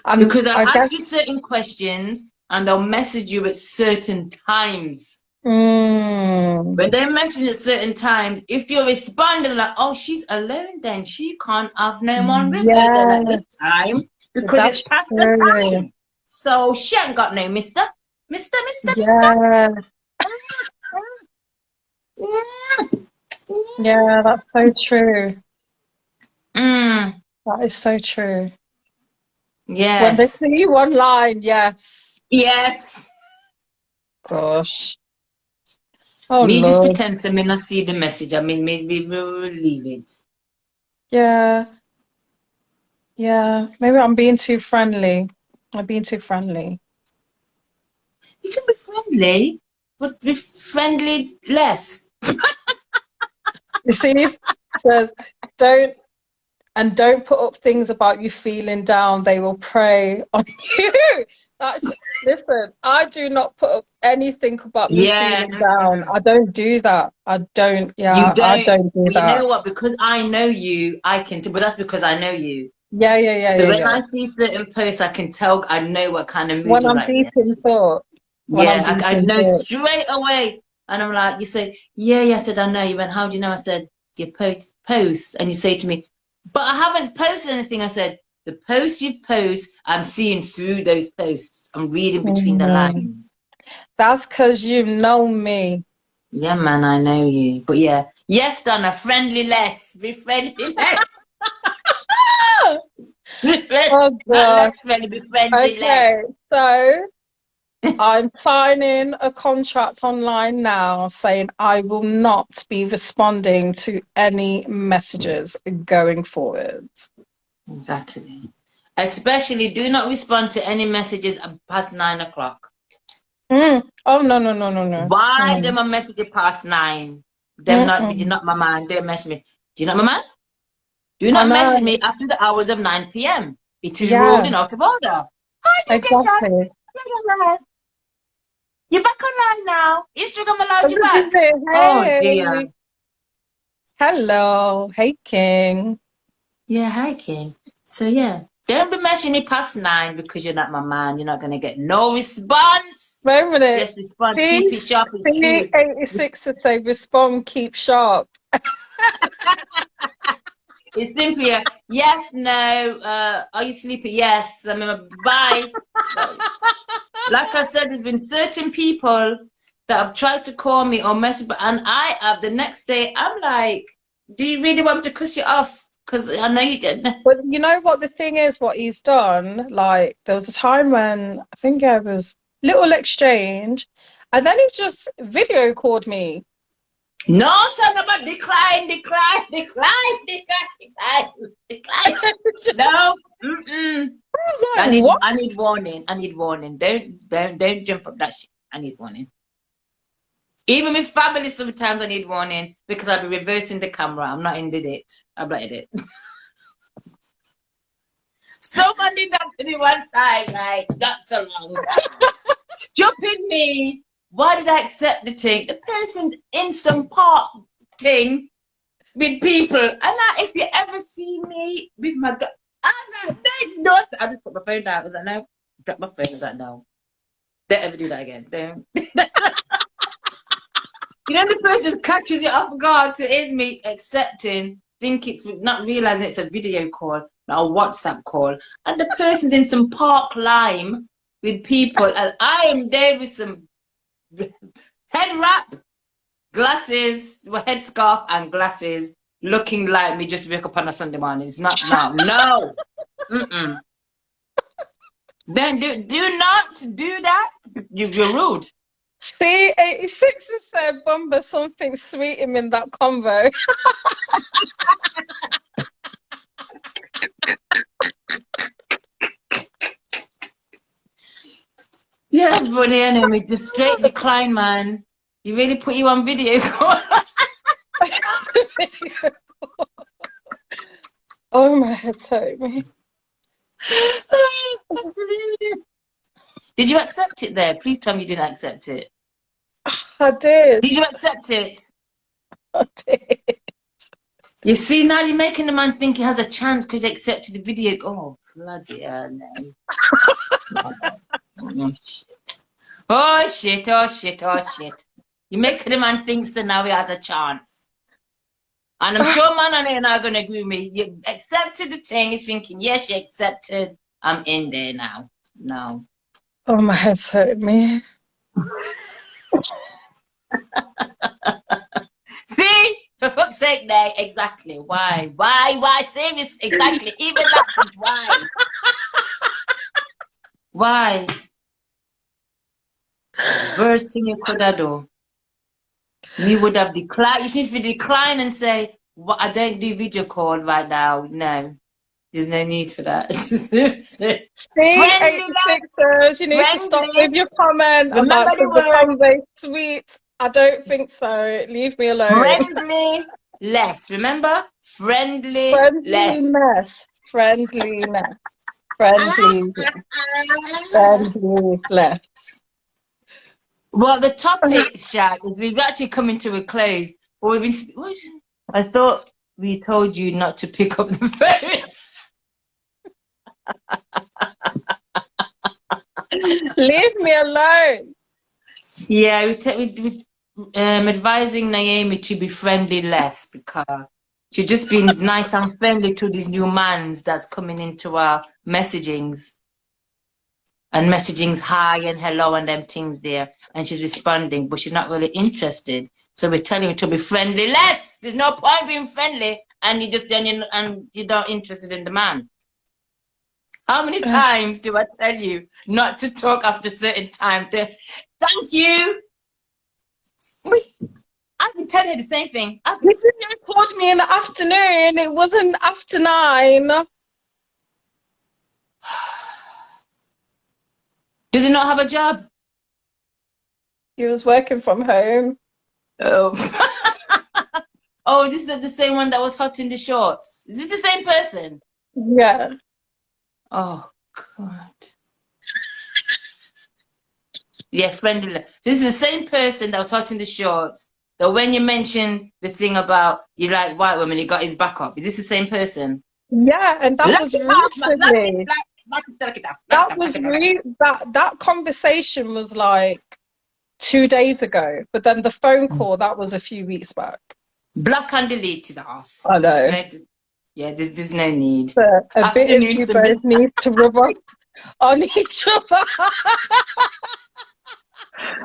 And Because they'll I guess ask you certain questions and they'll message you at certain times. mm, When they message at certain times, if you're responding like, oh, she's alone, then she can't have no one with her then at yeah, this time because it's that's past the true. time. So she ain't got no mister. Mister. Yeah. Yeah, that's so true. Mm. That is so true. When they Yes. see you online, yes. Yes. Gosh. Oh, Me just Lord. pretend to me not see the message. I mean, maybe we'll leave it. Yeah. Yeah. Maybe I'm being too friendly. I'm being too friendly. You can be friendly, but be friendly less. You see, it says, don't put up things about you feeling down. They will prey on you. That's Listen, I do not put up anything about me Yeah. feeling down. I don't do that. I don't, You yeah, I don't. don't do You know that. what? Because I know you, I can. But that's because I know you. Yeah, yeah, yeah, So yeah, when yeah. I see certain posts, I can tell. I know what kind of mood When you're I'm like. deep Yeah, in thought, when I'm yeah. deep I in know thought. straight away. And I'm like, you say, yeah, yeah. I said, I know. You went, how do you know? I said, you post, and you say to me, but I haven't posted anything. I said, the posts you post, I'm seeing through those posts. I'm reading between the Mhm. lines. That's because you know me. Yeah, man, I know you. But yeah, yes, Donna, friendly less. Be friendly less. Be Oh not God. less friendly, be friendly Okay, less. so I'm signing a contract online now saying I will not be responding to any messages going forward. Exactly. Especially do not respond to any messages past 9 o'clock. Oh no no no no no. Why Mm. them a message past 9? Them not you're Mm-mm. not my man, they message me. You're not my man? Do I not message know. me after the hours of 9 p.m. It is Yeah, rude enough to bother. Hi, DJ Shaq. exactly. You're back online now. Instagram allowed Oh, you this is back. it. Oh dear. Hey, hello, hey King. Yeah, hi King. So yeah, don't be messaging me past 9 because you're not my man. You're not gonna get no response. Wait a minute. Yes, response. See, Keep it sharp. It's true. 86 to say respond, keep sharp. It's simply a yes, no. Are you sleepy? Yes. I mean, bye. Like I said, there's been certain people that have tried to call me or message, and I have the next day. I'm like, do you really want me to cuss you off? Because I know you didn't. But you know what the thing is, what he's done? Like, there was a time when I think there was little exchange, and then he just video called me. No, son, about decline, decline, decline, decline, decline, decline. No. Mm-mm. I was like, what? I need warning. I need warning. Don't jump up that shit. I need warning. Even with family, sometimes I need warning because I'll be reversing the camera. I'm not in it. I'm not in it. Someone did that to me one time, right? Not so long. Jumping me. Why did I accept the thing? The person's in some part thing with people. And now, if you ever see me with my gun, no, I just put my phone down. I was like, no, drop my phone. I was like, no. Don't ever do that again. Don't. You know, the person just catches you off guard. So it is me accepting, thinking, not realizing it's a video call, not a WhatsApp call. And the person's in some park lime with people. And I am there with some head wrap, glasses, headscarf and glasses, looking like me just wake up on a Sunday morning. It's not, no. Mm-mm. Then do not do that. You're rude. See, 86 has said, Bumba, something sweet him in that convo. Yeah, but anyway, just straight decline, man. You really put you on video call. Oh, my head's hurting me. Did you accept it there? Please tell me you didn't accept it. I did. Did you accept it? I did. You see, now you're making the man think he has a chance because you accepted the video. Oh, bloody hell, no. Oh, shit, oh, shit, oh, shit. You're making the man think so now he has a chance. And I'm sure man on here not going to agree with me. You accepted the thing. He's thinking, yes, you accepted. I'm in there now. No. Oh, my head's hurting me. See? For fuck's sake, Nay. Exactly. Why? Say this exactly. Even language. Why? Why? Worst thing you could have done. Me would have declined. You need to decline and say, well, I don't do video call right now. No. There's no need for that. See, 86ers, you need to stop with your comment about the convey sweet. I don't think so. Leave me alone. Friendly less. Remember? Friendliness. Friendliness. Friendliness. Well, the topic, Shaq, is we've actually come into a close. But we've been. I thought we told you not to pick up the phone. Leave me alone. Yeah, we advising Naomi to be friendly less because she's just been nice and friendly to these new mans that's coming into our messagings. And messaging's hi and hello and them things there. And she's responding, but she's not really interested. So we're telling her to be friendly less. There's no point being friendly and you're not interested in the man. How many times do I tell you not to talk after a certain time? Thank you. I've been telling you the same thing. You called me in the afternoon. It wasn't after 9. Does he not have a job? He was working from home. Oh. Oh, this is the same one that was hot in the shorts. Is this the same person? Yeah. Oh, God. Yeah, friendly. This is the same person that was hot in the shorts. That when you mentioned the thing about you like white women, he got his back up. Is this the same person? Yeah, and that was recently. That conversation was like 2 days ago, but then the phone call, that was a few weeks back. Block and delete the ass. I know. There's no need. But a bit of you both need to rub up on each other.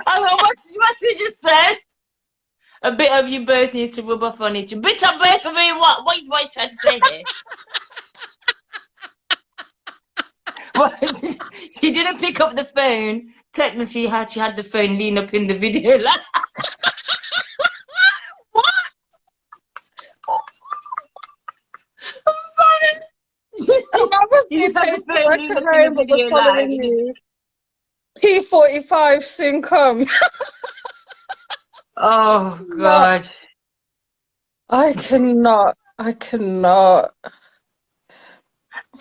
What did you say? A bit of you both needs to rub off on each other. Bitch, I'm both of you. What are you trying to say here? She didn't pick up the phone. Technically, she had the phone lean up in the video. What? I'm sorry. You had the phone lean up in the video live. P45 soon come. Oh, God. I cannot.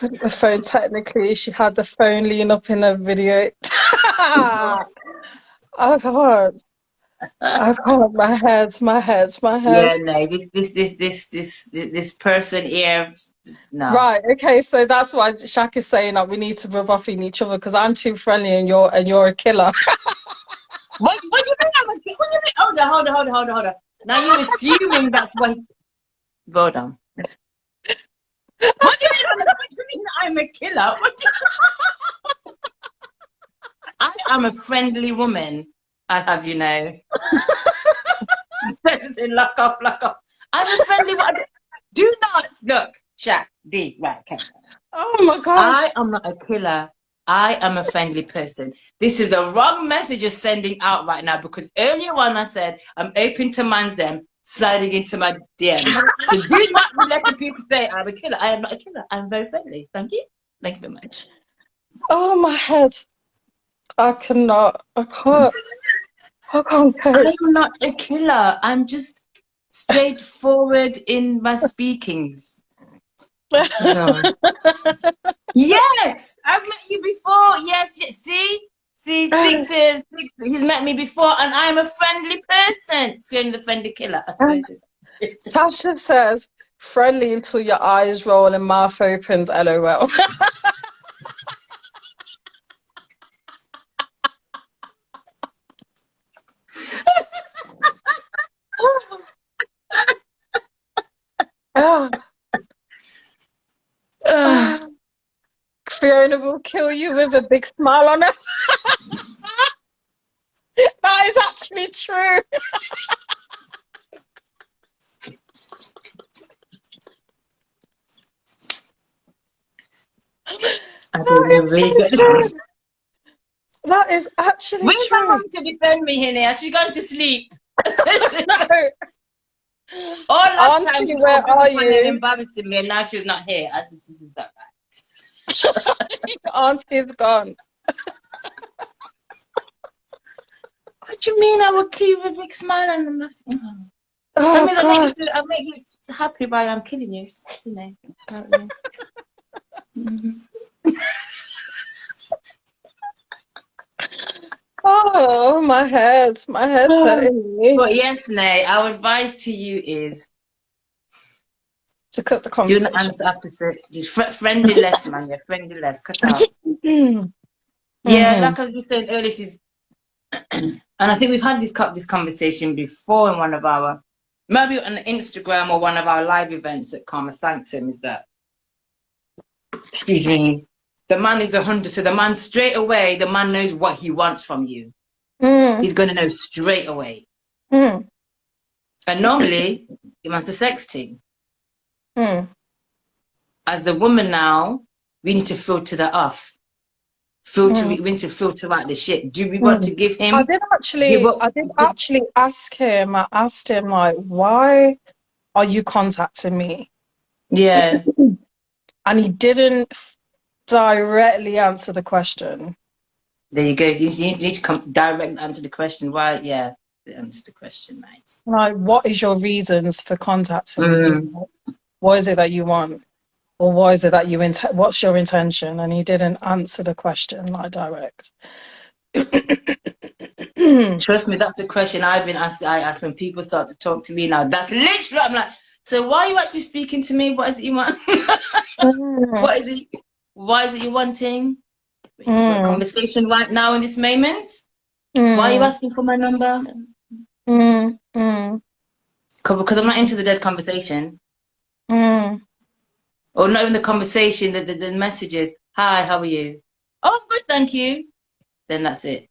With the phone, technically, she had the phone lean up in a video. I can't. My head. Yeah, no, this person here, no. Right, okay, so that's why Shaq is saying that we need to rub off on each other because I'm too friendly and you're a killer. What do you mean I'm a killer? What do you mean? Hold on. Now you're assuming that's why. Go down. What do you mean I'm a killer? I am a friendly woman, I'll have you know. Lock off. I'm a friendly woman. Do not look, Shaq D. Right, okay. Oh my gosh. I am not a killer. I am a friendly person. This is the wrong message you're sending out right now because earlier on I said I'm open to man's them sliding into my DMs. So do not be letting people say I'm a killer. I am not a killer. I'm very friendly. Thank you. Thank you very much. Oh, my head. I can't. I'm not a killer. I'm just straightforward in my speakings. Yes, I've met you before. Yes. See, sixes. He's met me before, and I'm a friendly person. I'm the friendly killer. I swear. Tasha says, "Friendly until your eyes roll and mouth opens." LOL. Fiona will kill you with a big smile on her. That is actually true. true. I didn't really get it. That is actually Where's true. my mum to defend me here? Has she gone to sleep? No. All last time Auntie, she's where got are busy fun and you? embarrassing me, and now she's not here. This is not right. Auntie's gone. What do you mean? I would keep a big smile and nothing. Oh, That means God. I make you happy by I'm killing you. You know, apparently. Oh, my head. My head's hurting me. But yes, Nay, our advice to you is To cut the do conversation. not answer after friendly less, man. Yeah, friendly less. Cut off. Yeah, like I was saying earlier, and I think we've had this conversation before in one of our, maybe on Instagram or one of our live events at Karma Sanctum, is that, excuse me, the man is the hunter. So the man straight away, the man knows what he wants from you. He's going to know straight away. And normally, he wants the sexting. As the woman now, we need to filter that off. We need to filter out the shit. Do we want to give him? I did actually ask him. I asked him, like, why are you contacting me? Yeah. And he didn't directly answer the question. There you go. You need to come direct answer the question. Why? Yeah, answer the question, mate. Like, what is your reasons for contacting me? What is it that you want? Or what is it that you what's your intention? And he didn't answer the question like direct. Trust me, that's the question I've been asked. I ask when people start to talk to me now. That's literally, I'm like, so why are you actually speaking to me? What is it you want? What is it? Why is it you wanting? A conversation right now in this moment? Why are you asking for my number? Because I'm not into the dead conversation. Or not in the conversation, the messages. Hi, how are you? Oh, I'm good, thank you. Then that's it.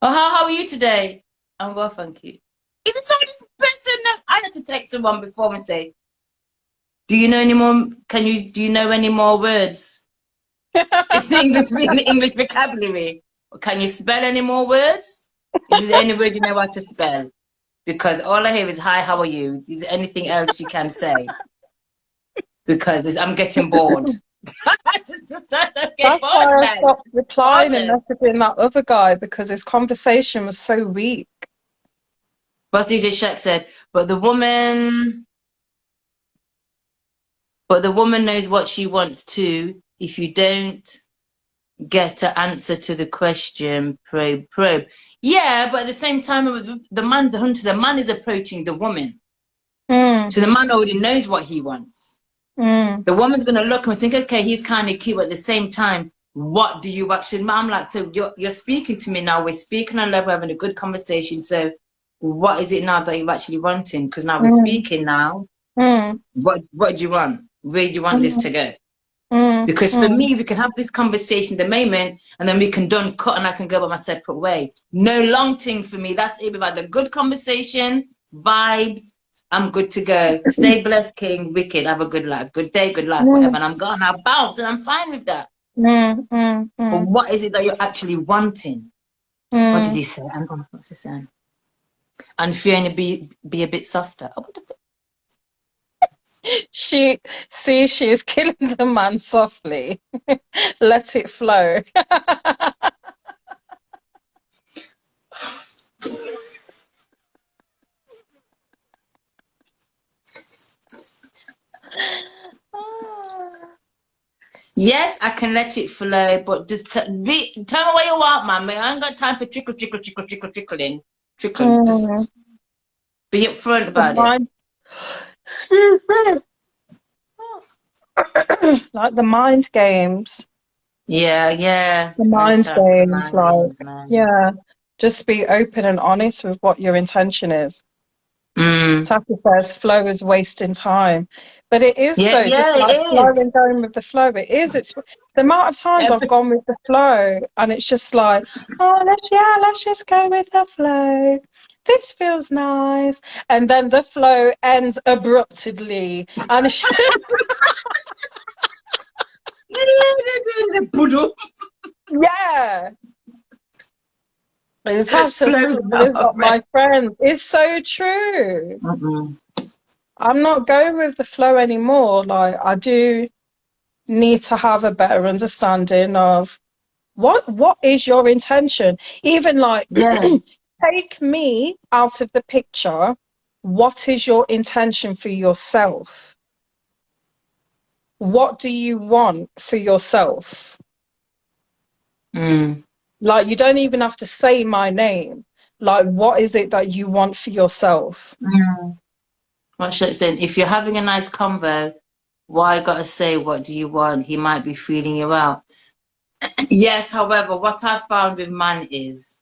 Oh, how are you today? I'm well, thank you. If it's not this person, I had to text someone before and say, do you know any more? Do you know any more words? in the English vocabulary. Or can you spell any more words? Is there any word you know how to spell? Because all I hear is, hi, how are you? Is there anything else you can say? Because I'm getting bored. That's why I stopped replying and messaging that other guy, because his conversation was so weak. But DJ Shaq said, but the woman knows what she wants too. If you don't get an answer to the question, probe. Yeah, but at the same time, the man's the hunter. The man is approaching the woman. So the man already knows what he wants. The woman's going to look and think, okay, he's kind of cute, but at the same time, what do you actually, I'm like, so you're speaking to me now, we're speaking on level, having a good conversation, so what is it now that you're actually wanting? Because now we're speaking now, what do you want? Where do you want this to go? Because for me, we can have this conversation the moment, and then we can cut and I can go by my separate way. No long thing for me, that's it, about the good conversation, vibes, I'm good to go. Stay blessed, King. Wicked. Have a good life. Good day, good life, whatever. And I'm gone. I'll bounce and I'm fine with that. But what is it that you're actually wanting? What did he say? What's he saying? And Fiona, be a bit softer. Oh, what is it? She's killing the man softly. Let it flow. Yes, I can let it flow, but just tell me what you want, man. I ain't got time for trickling. Just be upfront about it. Excuse me. Like the mind games. Yeah. The mind games, like, yeah. Just be open and honest with what your intention is. Taki says flow is wasting time. But it is Yeah, though, just yeah, like it flow is. and going with the flow. It is. It's the amount of times I've gone with the flow and it's just like, oh, let's just go with the flow. This feels nice. And then the flow ends abruptly. And it's just, yeah. Natasha says, people is not my friend. It's so true. I'm not going with the flow anymore. Like, I do need to have a better understanding of what is your intention. Even like, take me out of the picture. What is your intention for yourself? What do you want for yourself? Like, you don't even have to say my name. Like, what is it that you want for yourself? What should I say? If you're having a nice convo, why gotta say what do you want? He might be feeling you out. Yes, however, what I found with man is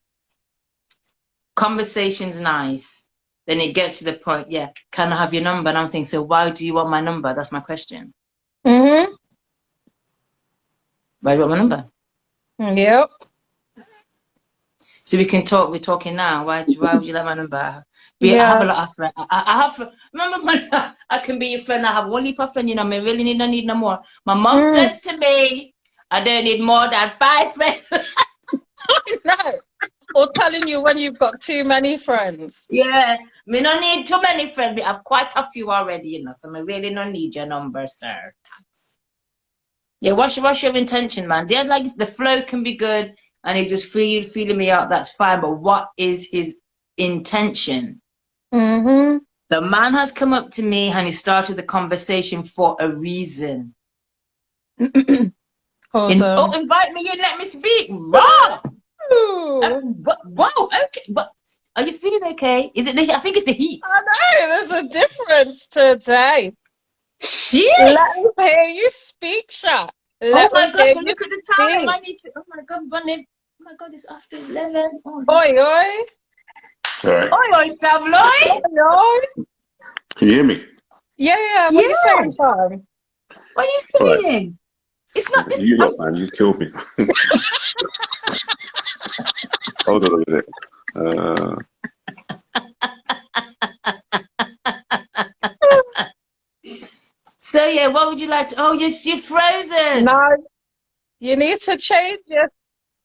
conversation's nice. Then it gets to the point, yeah, can I have your number? And I'm thinking, so why do you want my number? That's my question. Why do you want my number? Yep. So we can talk. We're talking now. Why would you like my number? I have a lot of friends. I have. Remember when I can be your friend? I have one heap of friends. You know, me really need no more. My mom says to me, I don't need more than 5 friends. No. Or telling you when you've got too many friends. Yeah, me don't need too many friends. We have quite a few already, you know. So me really don't need your number, sir. Thanks. Yeah, what's your intention, man? They're like the flow can be good, and he's just feeling me out. That's fine. But what is his intention? The man has come up to me and he started the conversation for a reason. Invite me in, let me speak. Rob! Whoa, okay. But are you feeling okay? Is it? I think it's the heat. I know, there's a difference today. Shit! Let me hear you speak, Shaq. Oh my gosh, look at the time. I need to. Oh my god, Bunny. Oh my god, it's after 11. Oh, oi, oi. Sorry. Oi, Savloy. Oi. Can you hear me? Yeah. What are you saying, Tom? What are you saying? Right. It's not this. You lot, man, you killed me. Hold on a minute. So yeah, what would you like to? Oh, you're frozen. No, you need to change it.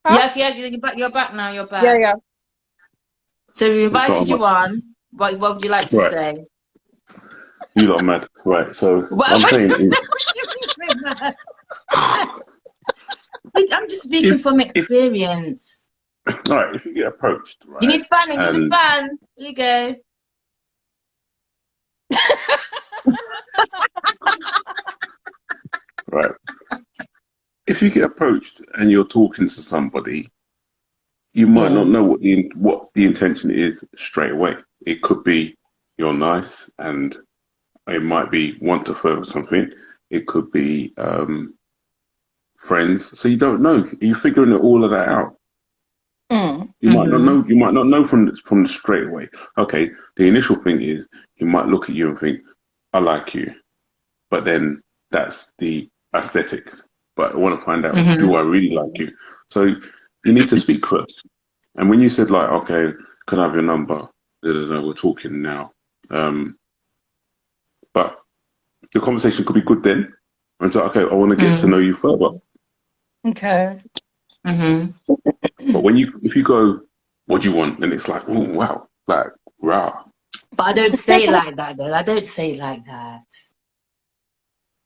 Huh? Yeah, you're back now. You're back. Yeah. So we invited you on. What would you like to say? You lot are mad, right? So I'm saying. I'm just speaking from experience. All right, if you get approached, right? You need fan. Here you go. Right. If you get approached and you're talking to somebody, you might not know what the intention is straight away. It could be you're nice, and it might be want to further something. It could be friends. So you don't know. You're figuring all of that out. You might not know. You might not know from the straight away. Okay, the initial thing is he might look at you and think, "I like you," but then that's the aesthetics. But I want to find out, do I really like you? So you need to speak first. And when you said like, "Okay, can I have your number?" We're talking now. But the conversation could be good then. And so, okay, I want to get to know you further. Okay. But if you go, what do you want? And it's like, oh, wow, like, rah. But I don't say it like that, though. I don't say it like that.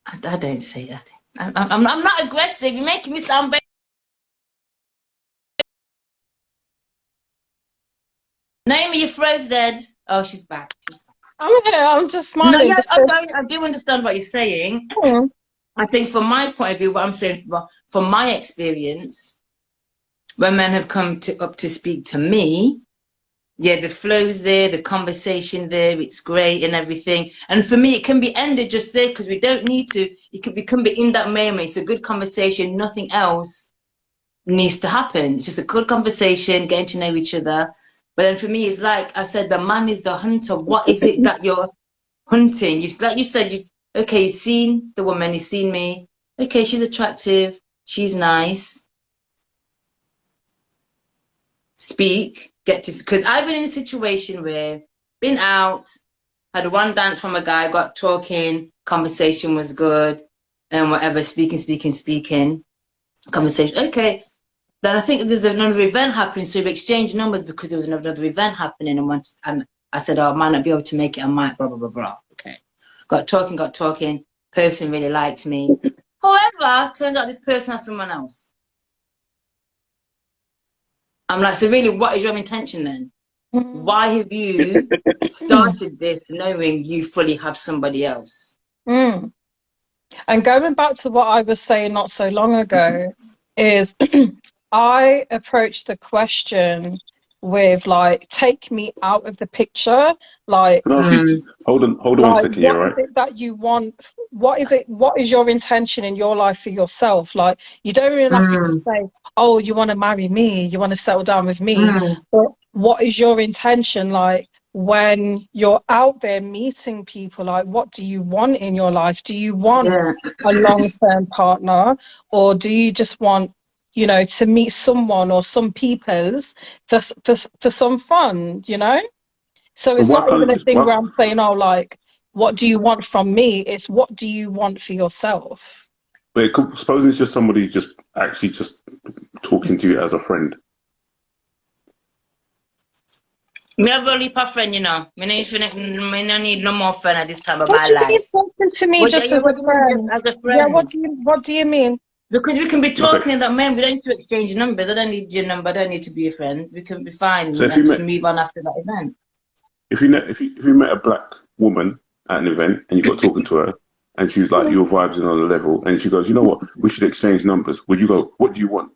I don't say that. I'm not aggressive. You're making me sound better. Naomi, you froze dead. Oh, she's back. I'm here. I'm just smiling. No, yeah, I do understand what you're saying. I think from my point of view, what I'm saying, from my experience, when men have come up to speak to me, yeah, the flow's there, the conversation there, it's great and everything. And for me, it can be ended just there because we don't need to. We can be in that moment. It's a good conversation. Nothing else needs to happen. It's just a good conversation, getting to know each other. But then for me, it's like I said, the man is the hunter. What is it that you're hunting? Like you said, okay, you've seen the woman, you've seen me. Okay, she's attractive, she's nice. Speak, get to, because I've been in a situation where been out, had one dance from a guy, got talking, conversation was good, and whatever, speaking, conversation. Okay, then I think there's another event happening, so we exchanged numbers because there was another event happening, and I said, oh, I might not be able to make it, I might, blah, blah, blah, blah. Okay, got talking, person really liked me. However, turns out this person has someone else. I'm like, so really, what is your intention then? Why have you started this knowing you fully have somebody else? And going back to what I was saying not so long ago, is I approached the question with like, take me out of the picture. Like, hold on like, 1 second here, right? What is it that you want? What is your intention in your life for yourself? Like, you don't really have to just say, oh, you want to marry me, you want to settle down with me. But what is your intention? Like, when you're out there meeting people, like, what do you want in your life? Do you want a long-term partner, or do you just want, you know, to meet someone or some peoples for some fun, you know? So it's not even a thing where I'm saying, oh, like, what do you want from me? It's what do you want for yourself? But suppose it's just somebody just actually just talking to you as a friend. Me have a leap of friend, you know. Me no need no more friend at this time of my life. Talking to me just as a friend? Yeah, what do you mean? Because we can be talking that, man, we don't need to exchange numbers. I don't need your number. I don't need to be a friend. We can be fine and just move on after that event. If you met a black woman at an event and you got talking to her and she was like, your vibes are on a level, and she goes, you know what, we should exchange numbers, would you go, what do you want?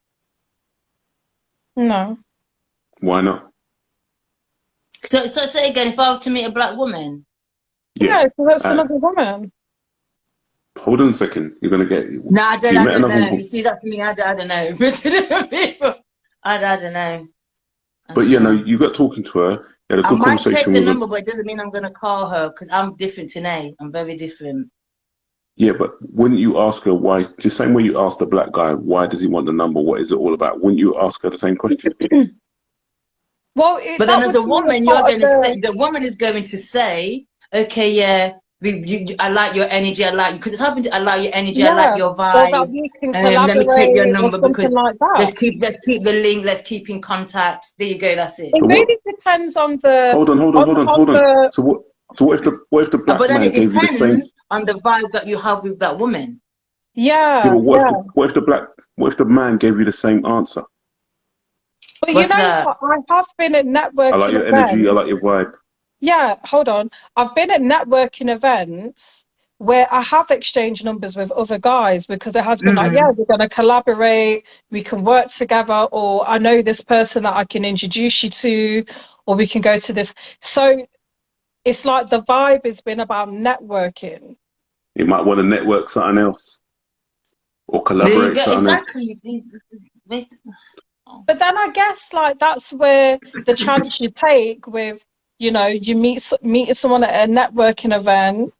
No. Why not? So say again, if I was to meet a black woman? Yeah, so that's another woman. Hold on a second, you're going to get... No, I don't know. You see, that's me, I don't know. I don't know. But, you know, you got talking to her, you had a good conversation with her. I might take the number, but it doesn't mean I'm going to call her, because I'm different today. I'm very different. Yeah, but wouldn't you ask her why, the same way you asked the black guy, why does he want the number, what is it all about? Wouldn't you ask her the same question? Well, but then as a woman, you're going to say, the woman is going to say, okay, yeah, I like your energy, I like you, because it's happened to, I like your energy, I like your vibe, let me take your number, because like let's keep the link, let's keep in contact. There you go, that's it. It really depends on the... Hold on. So what if the black man gave you the same... on the vibe that you have with that woman? Yeah, but what if the man gave you the same answer? But you know what? I have been at networking events. I like your energy, I like your vibe. Yeah, hold on. I've been at networking events where I have exchanged numbers with other guys because it has been like, yeah, we're going to collaborate, we can work together, or I know this person that I can introduce you to, or we can go to this. So it's like the vibe has been about networking. You might want to network something else or collaborate something else. But then I guess like that's where the chance you take with, you know, you meet someone at a networking event,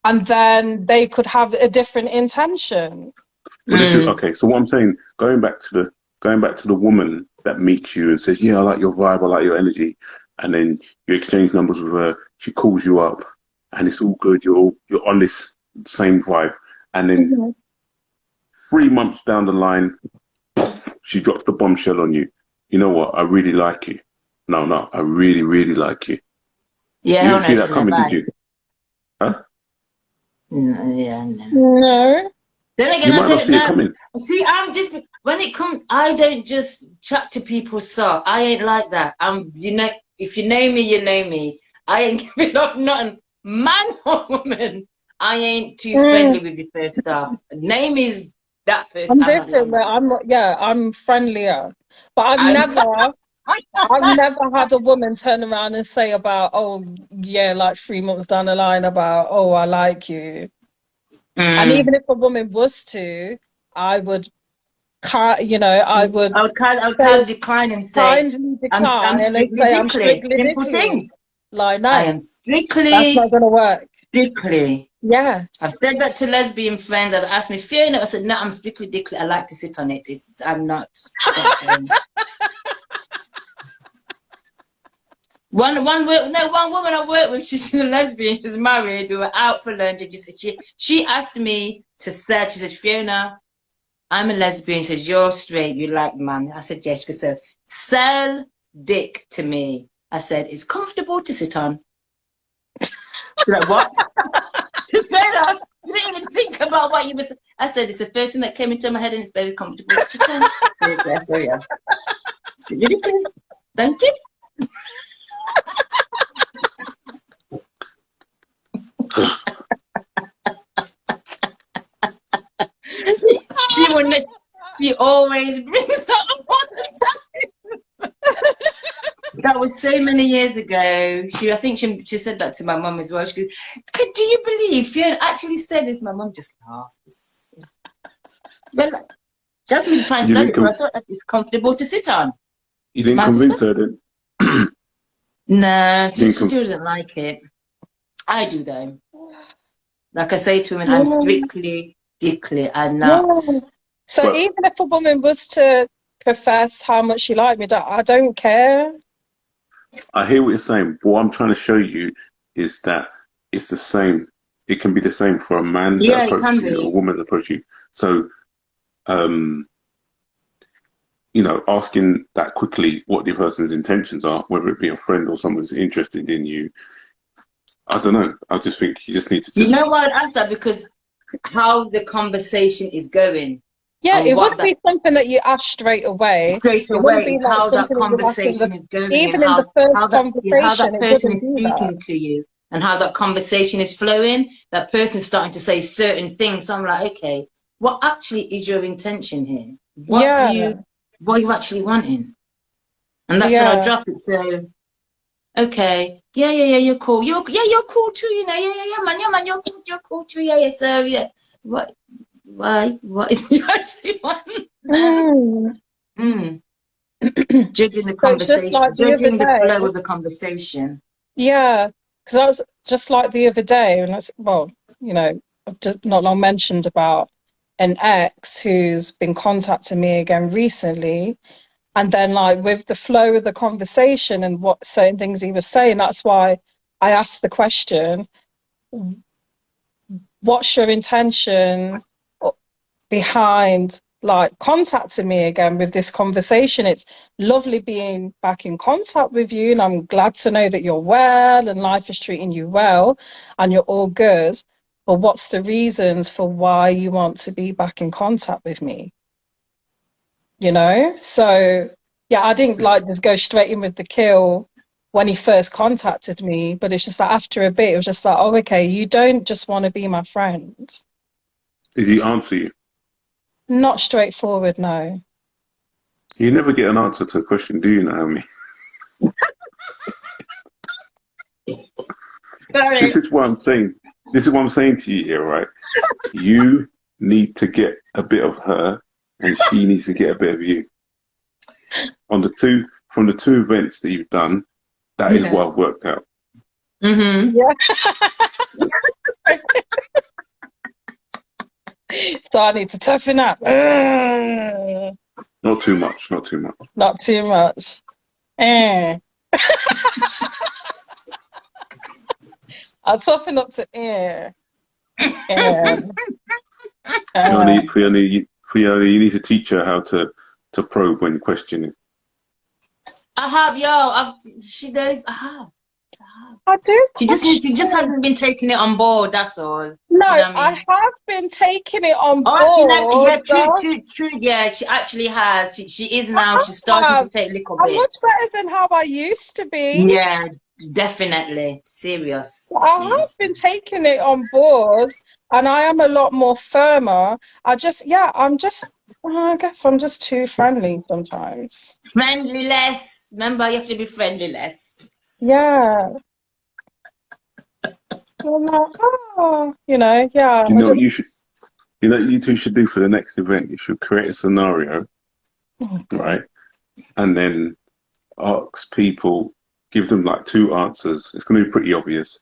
and then they could have a different intention. Well, this is okay. So what I'm saying, going back to the woman that meets you and says, "Yeah, I like your vibe, I like your energy," and then you exchange numbers with her. She calls you up, and it's all good. You're on this same vibe, and then 3 months down the line, she drops the bombshell on you. You know what? I really like you. No, I really, really like you. Yeah, you didn't see that coming, did you? Huh? No. Then again, I don't know. See, I'm different. When it comes, I don't just chat to people. So I ain't like that. You know, if you know me, you know me. I ain't giving off nothing, man or woman. I ain't too friendly with your first stuff. Name is that person. I'm different. I'm friendlier, but I've never had a woman turn around and say about, oh yeah, like 3 months down the line about, oh, I like you. And even if a woman was to, I would you know, I would kind of decline and say, kindly decline, I'm strictly I'm strictly Simple dickly. things. Like, no, I am strictly. That's not gonna work. Dickly. Yeah. I've said that to lesbian friends. I've asked me, Fiona. I said, no, I'm strictly dickly. I like to sit on it. I'm not. One woman I work with, she's a lesbian, she's married, we were out for lunch, and she asked me to sell. She said, Fiona, I'm a lesbian. She says, you're straight, you like man. I said, yes. She said, sell dick to me. I said, it's comfortable to sit on. She's like, what? Just better. You didn't even think about what you were saying. I said, it's the first thing that came into my head, and it's very comfortable to sit on. Yeah. Thank you. She always brings that up all the time. That was so many years ago. I think she said that to my mum as well. She goes, do you believe Fiona actually said this? My mum just laughed. Well, just me trying to it, I thought that it's comfortable to sit on. You didn't convince her then? No, she doesn't like it. I do though. Like I say to women, I'm strictly dickly and not. Yeah. So even if a woman was to profess how much she liked me, I don't care. I hear what you're saying, but what I'm trying to show you is that it's the same. It can be the same for a man that approaches you, or a woman that approaches you. So, you know, asking that quickly what the person's intentions are, whether it be a friend or someone who's interested in you, I don't know. I just think you just need to. You know why I'd ask that? Because how the conversation is going. Yeah, it would be something that you ask straight away. Straight away, how that conversation is going. Even in the first conversation, how that person is speaking to you, and how that conversation is flowing. That person's starting to say certain things. So I'm like, okay, what actually is your intention here? What are you actually wanting? And that's when I drop it. So, okay, yeah, you're cool. You're cool too. You know, yeah, man, you're cool too. Yeah. So yeah, what? Why? What is the actually one? Judging the conversation, judging the flow of the conversation. Yeah, because I was just like the other day, and you know, I've just not long mentioned about an ex who's been contacting me again recently, and then like with the flow of the conversation and what certain things he was saying, that's why I asked the question, what's your intention behind like contacting me again with this conversation? It's lovely being back in contact with you, and I'm glad to know that you're well and life is treating you well and you're all good, but what's the reasons for why you want to be back in contact with me? You know, so yeah, I didn't like just go straight in with the kill when he first contacted me, but it's just that after a bit it was just like, oh, okay, you don't just want to be my friend. Did he answer you? Not straightforward, no. You never get an answer to a question, do you, Naomi? This is what I'm saying. This is what I'm saying to you here, right? You need to get a bit of her, and she needs to get a bit of you. From the two events that you've done, that is what I've worked out. Yeah. So I need to toughen up. Not too much. Not too much. Not too much. I'll toughen up to Fiona, you need to teach her how to probe when questioning. I have, she does. I have. I do. She just hasn't been taking it on board. That's all. No, you know what I mean? I have been taking it on board. True. Yeah, she actually has. She is now. She's starting to take little bits. I'm much better than how I used to be. Yeah, definitely. Serious. I have been taking it on board, and I am a lot more firmer. I guess I'm just too friendly sometimes. Friendly less. Remember, you have to be friendly less. Yeah. I'm like, you know, yeah. You know what you should You know what you two should do for the next event? You should create a scenario, right? And then ask people, give them like 2 answers. It's going to be pretty obvious,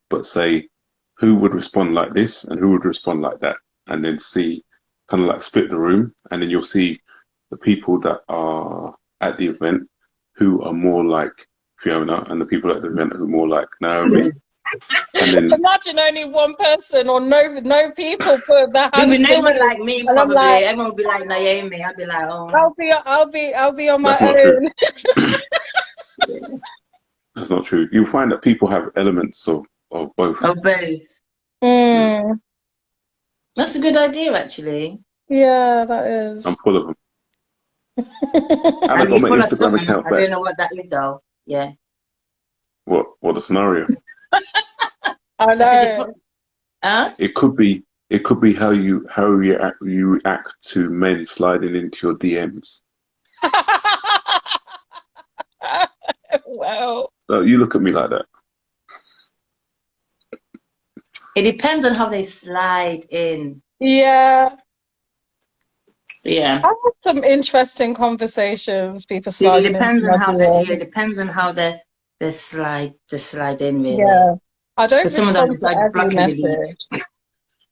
but say who would respond like this and who would respond like that. And then see, kind of like split the room. And then you'll see the people that are at the event who are more like Fiona and the people at the event who are more like Naomi. And then imagine only one person or no people put their hands. Maybe no one like me, probably. Like, everyone will be like Naomi. I'll be like, oh. I'll be on my own. Yeah. That's not true. You'll find that people have elements of both. Of both. Mm. That's a good idea, actually. Yeah, that is. I'm full of them. And I've got my Instagram account back. I don't know what that is, though. Yeah. What the scenario? I know. Huh? It could be how you react to men sliding into your DMs. Well, So you look at me like that. It depends on how they slide in. Yeah. Yeah. I had some interesting conversations. People sliding. It depends on how it depends on how they slide in, really. Yeah. I don't respond to every message.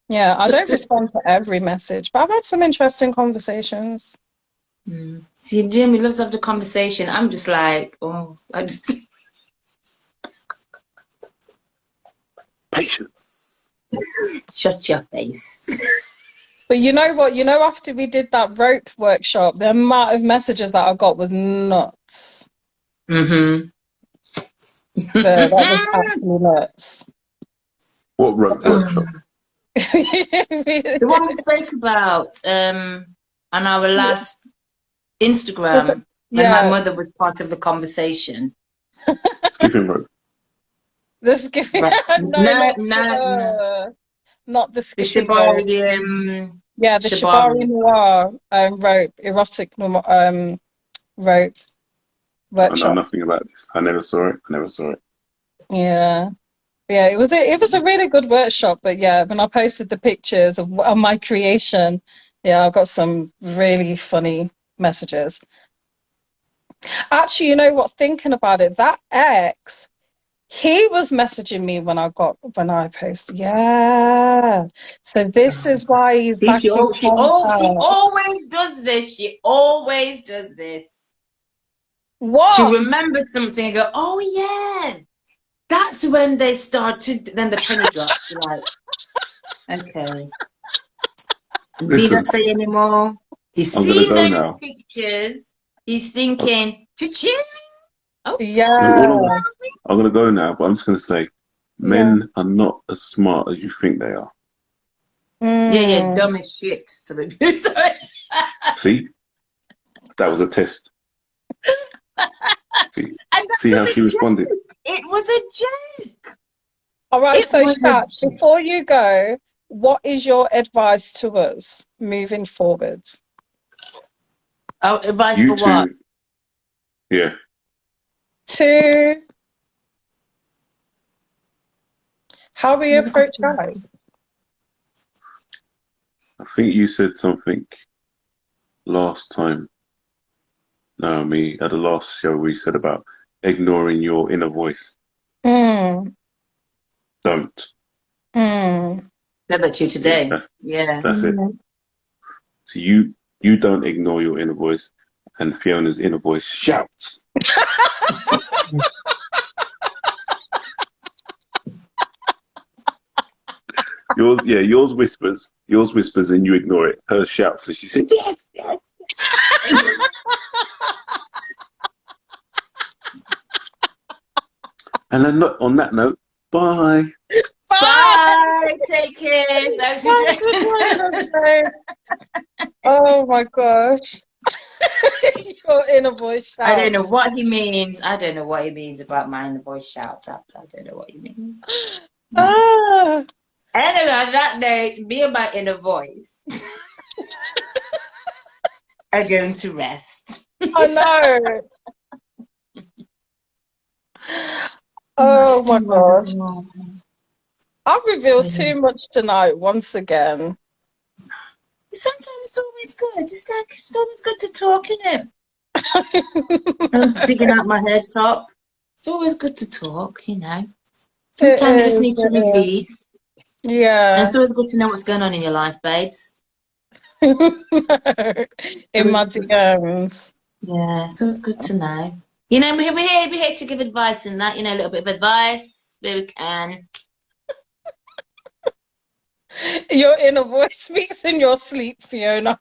Yeah, I don't respond to every message, but I've had some interesting conversations. See, Jamie loves to have the conversation. I'm just like, Patience. Shut your face. But you know what? After we did that rope workshop, the amount of messages that I got was nuts. Mm-hmm. That was absolutely nuts. What rope workshop? The one we spoke about on our last Instagram, when my mother was part of the conversation. Skipping rope. The skipping? No. Not the skipping rope. The Shibari Noir rope, erotic rope workshop. I know nothing about this. I never saw it. Yeah, it was a really good workshop. But yeah, when I posted the pictures of my creation, I got some really funny messages. Actually, you know what? Thinking about it, that ex, he was messaging me when I posted. Yeah. So this is why he's back. She always does this. She always does this. What? She remembers something and go, oh yeah. That's when they started. Then the penny drops. Like, okay. He doesn't say anymore. He's seen those pictures. He's thinking, cha-ching. Oh yeah. I'm gonna go now, but I'm just gonna say, men are not as smart as you think they are. Yeah, dumb as shit. Sorry. See, that was a test. See how she responded. It was a joke. All right, so Shaq, before you go, what is your advice to us moving forward? Oh, advice for what? Yeah. To how we approach guys. I think you said something last time. Naomi, at the last show we said about ignoring your inner voice. Don't. Said that to you today. That's it. So you don't ignore your inner voice, and Fiona's inner voice shouts. Yours whispers. Yours whispers, and you ignore it. Her shouts, and she said, "Yes, yes." And then on that note, bye. Bye. Take care. Thanks for joining. Oh my gosh. Your inner voice shouts. I don't know what he means. I don't know what he means about my inner voice shouts. I don't know what he means. Anyway, on that note, me and my inner voice are going to rest. I know. Oh my gosh. I've revealed too much tonight once again. sometimes it's always good. It's always good to talk, isn't it? I'm digging out my head top. It's always good to talk, you know. Sometimes you just need to release. Yeah. And it's always good to know what's going on in your life, babes. In my DMs. Yeah, it's always good to know. You know, we're here to give advice and that, you know, a little bit of advice where we can. Your inner voice speaks in your sleep, Fiona.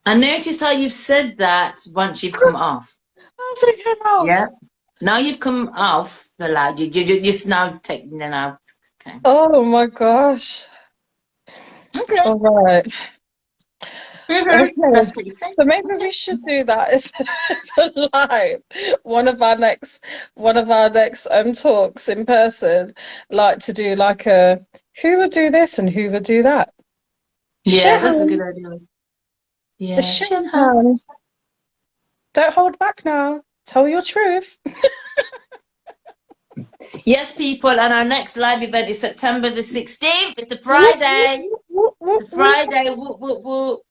I noticed how you've said that once you've come off. Yeah. Now you've come off the lad. You just now taking it out. Okay. Oh my gosh. Okay. All right. Okay. That's what you say. So maybe we should do that. It's a live. One of our next talks in person, like to do like a who would do this and who would do that. Yeah, that's a good idea. Yeah. Don't hold back now. Tell your truth. Yes, people, and our next live event is September the 16th. It's a Friday. It's a Friday. Whoop, whoop, whoop.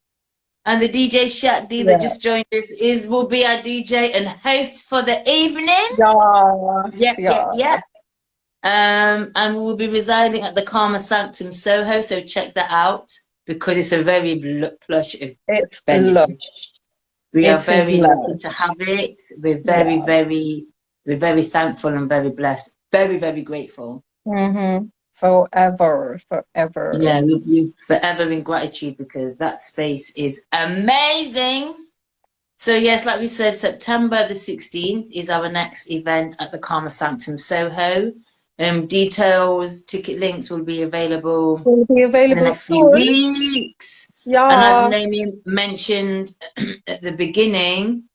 And the DJ Shaq D that just joined us will be our DJ and host for the evening. Yeah. And we'll be residing at the Karma Sanctum Soho, so check that out because it's a very plush venue. We are very lucky to have it. We're we're very thankful and very blessed. Very, very grateful. Forever. Yeah, we're forever in gratitude because that space is amazing. So yes, like we said, September the 16th is our next event at the Karma Sanctum Soho. Details, ticket links will be available in the next few weeks. Yeah. And as Naomi mentioned at the beginning,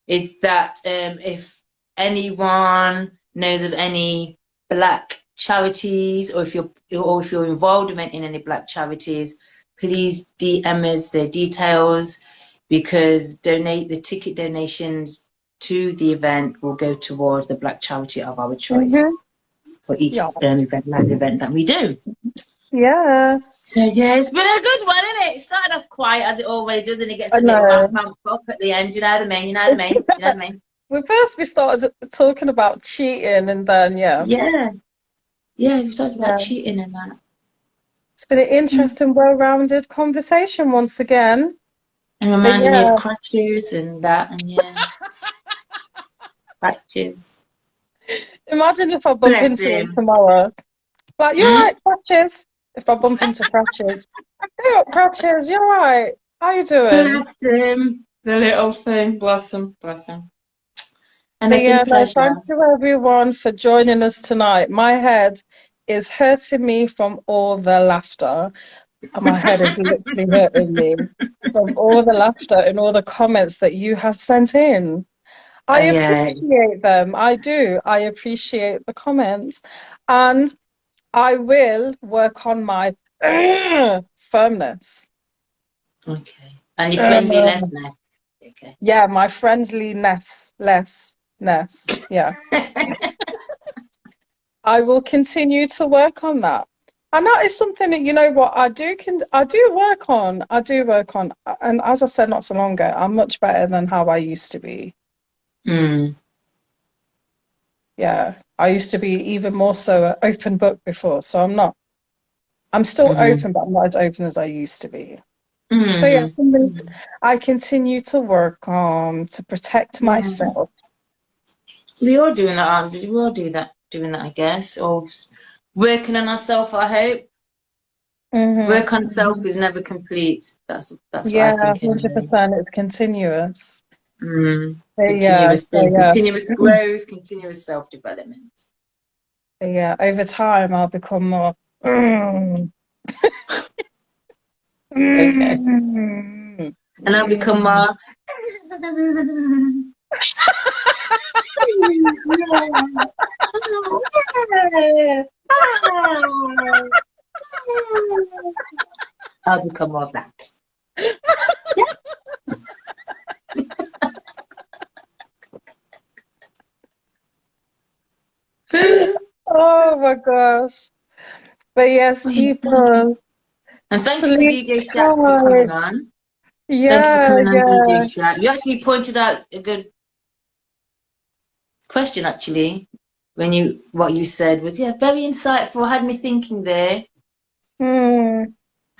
is that if anyone knows of any Black charities, or if you're involved in any Black charities, please DM us their details, because the ticket donations to the event will go towards the Black charity of our choice for each live event that we do. Yes. So yeah, it's been a good one, isn't it? It started off quiet as it always does, and it gets a bit ramped up at the end. You know what I mean? You know what I mean? We started talking about cheating, and then we talked about cheating and that. It's been an interesting, well-rounded conversation once again. And reminded me of crutches and that, and crutches. Imagine if I bump into him tomorrow. Like, you're right, crutches. If I bump into crutches. Hey up, crutches, you're right. How you doing? Bless him. The little thing. Bless him. And it's been a pleasure. Thank you everyone for joining us tonight. My head is hurting me from all the laughter. My head is literally hurting me from all the laughter and all the comments that you have sent in. I appreciate them. I do. I appreciate the comments. And I will work on my firmness. Okay. And your friendliness. Okay. Yeah, my friendliness. Yeah. I will continue to work on that. And that is something that, you know what, I do work on. And as I said not so long ago, I'm much better than how I used to be. Yeah, I used to be even more so an open book before, so I'm not. I'm still open, but I'm not as open as I used to be. So yeah, I continue to work on to protect myself. We all doing that, aren't we? We all doing that, I guess. Or working on ourselves, I hope. Work on self is never complete. That's what I think. 100%. It's continuous. Continuous growth, continuous self-development. Yeah, over time I'll become more. Okay. And I'll become more. I'll become more of that. Yeah. Oh my gosh. But yes, people, And thank you for sleep DJ Shaq for tight. coming on. Thank you for Yeah, coming on, DJ yeah. Shaq. You actually pointed out a good question, actually, when what you said was very insightful. Had me thinking there.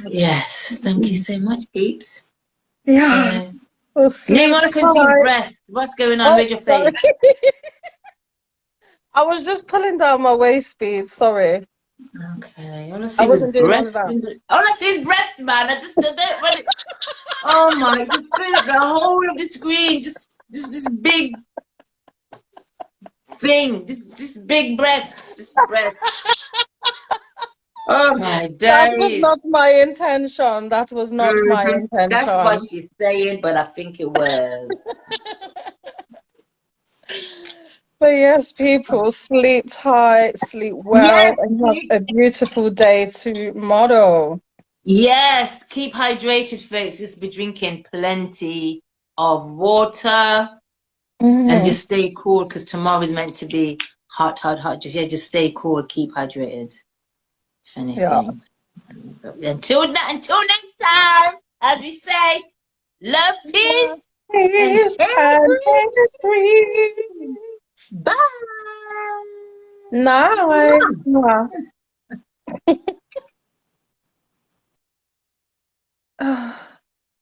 Yes, thank you so much, peeps. Yeah. So, Well, sleep Monica deep tight. breath. What's going on? Oh, Where's your sorry. face? I was just pulling down my waist speed. Sorry. Okay, all I I see was wasn't doing none breath. of that. All I see is breath, man. I just don't want it. Oh my! Just fill up the whole of the screen. Just this big thing. This big breasts. This breasts. Oh my That was days. not my intention. That was not my That's what intention. she's saying, but I think it was. But yes, people, sleep tight, sleep well, Yes, and have a beautiful day tomorrow. yes. Keep hydrated, folks. Just be drinking plenty of water and just stay cool because tomorrow is meant to be hot, hot, hot. Just stay cool. Keep hydrated. If Yeah. anything. Until next time, as we say, love, peace, and Peace hair and grease. peace. Bye. Nice. Mwah.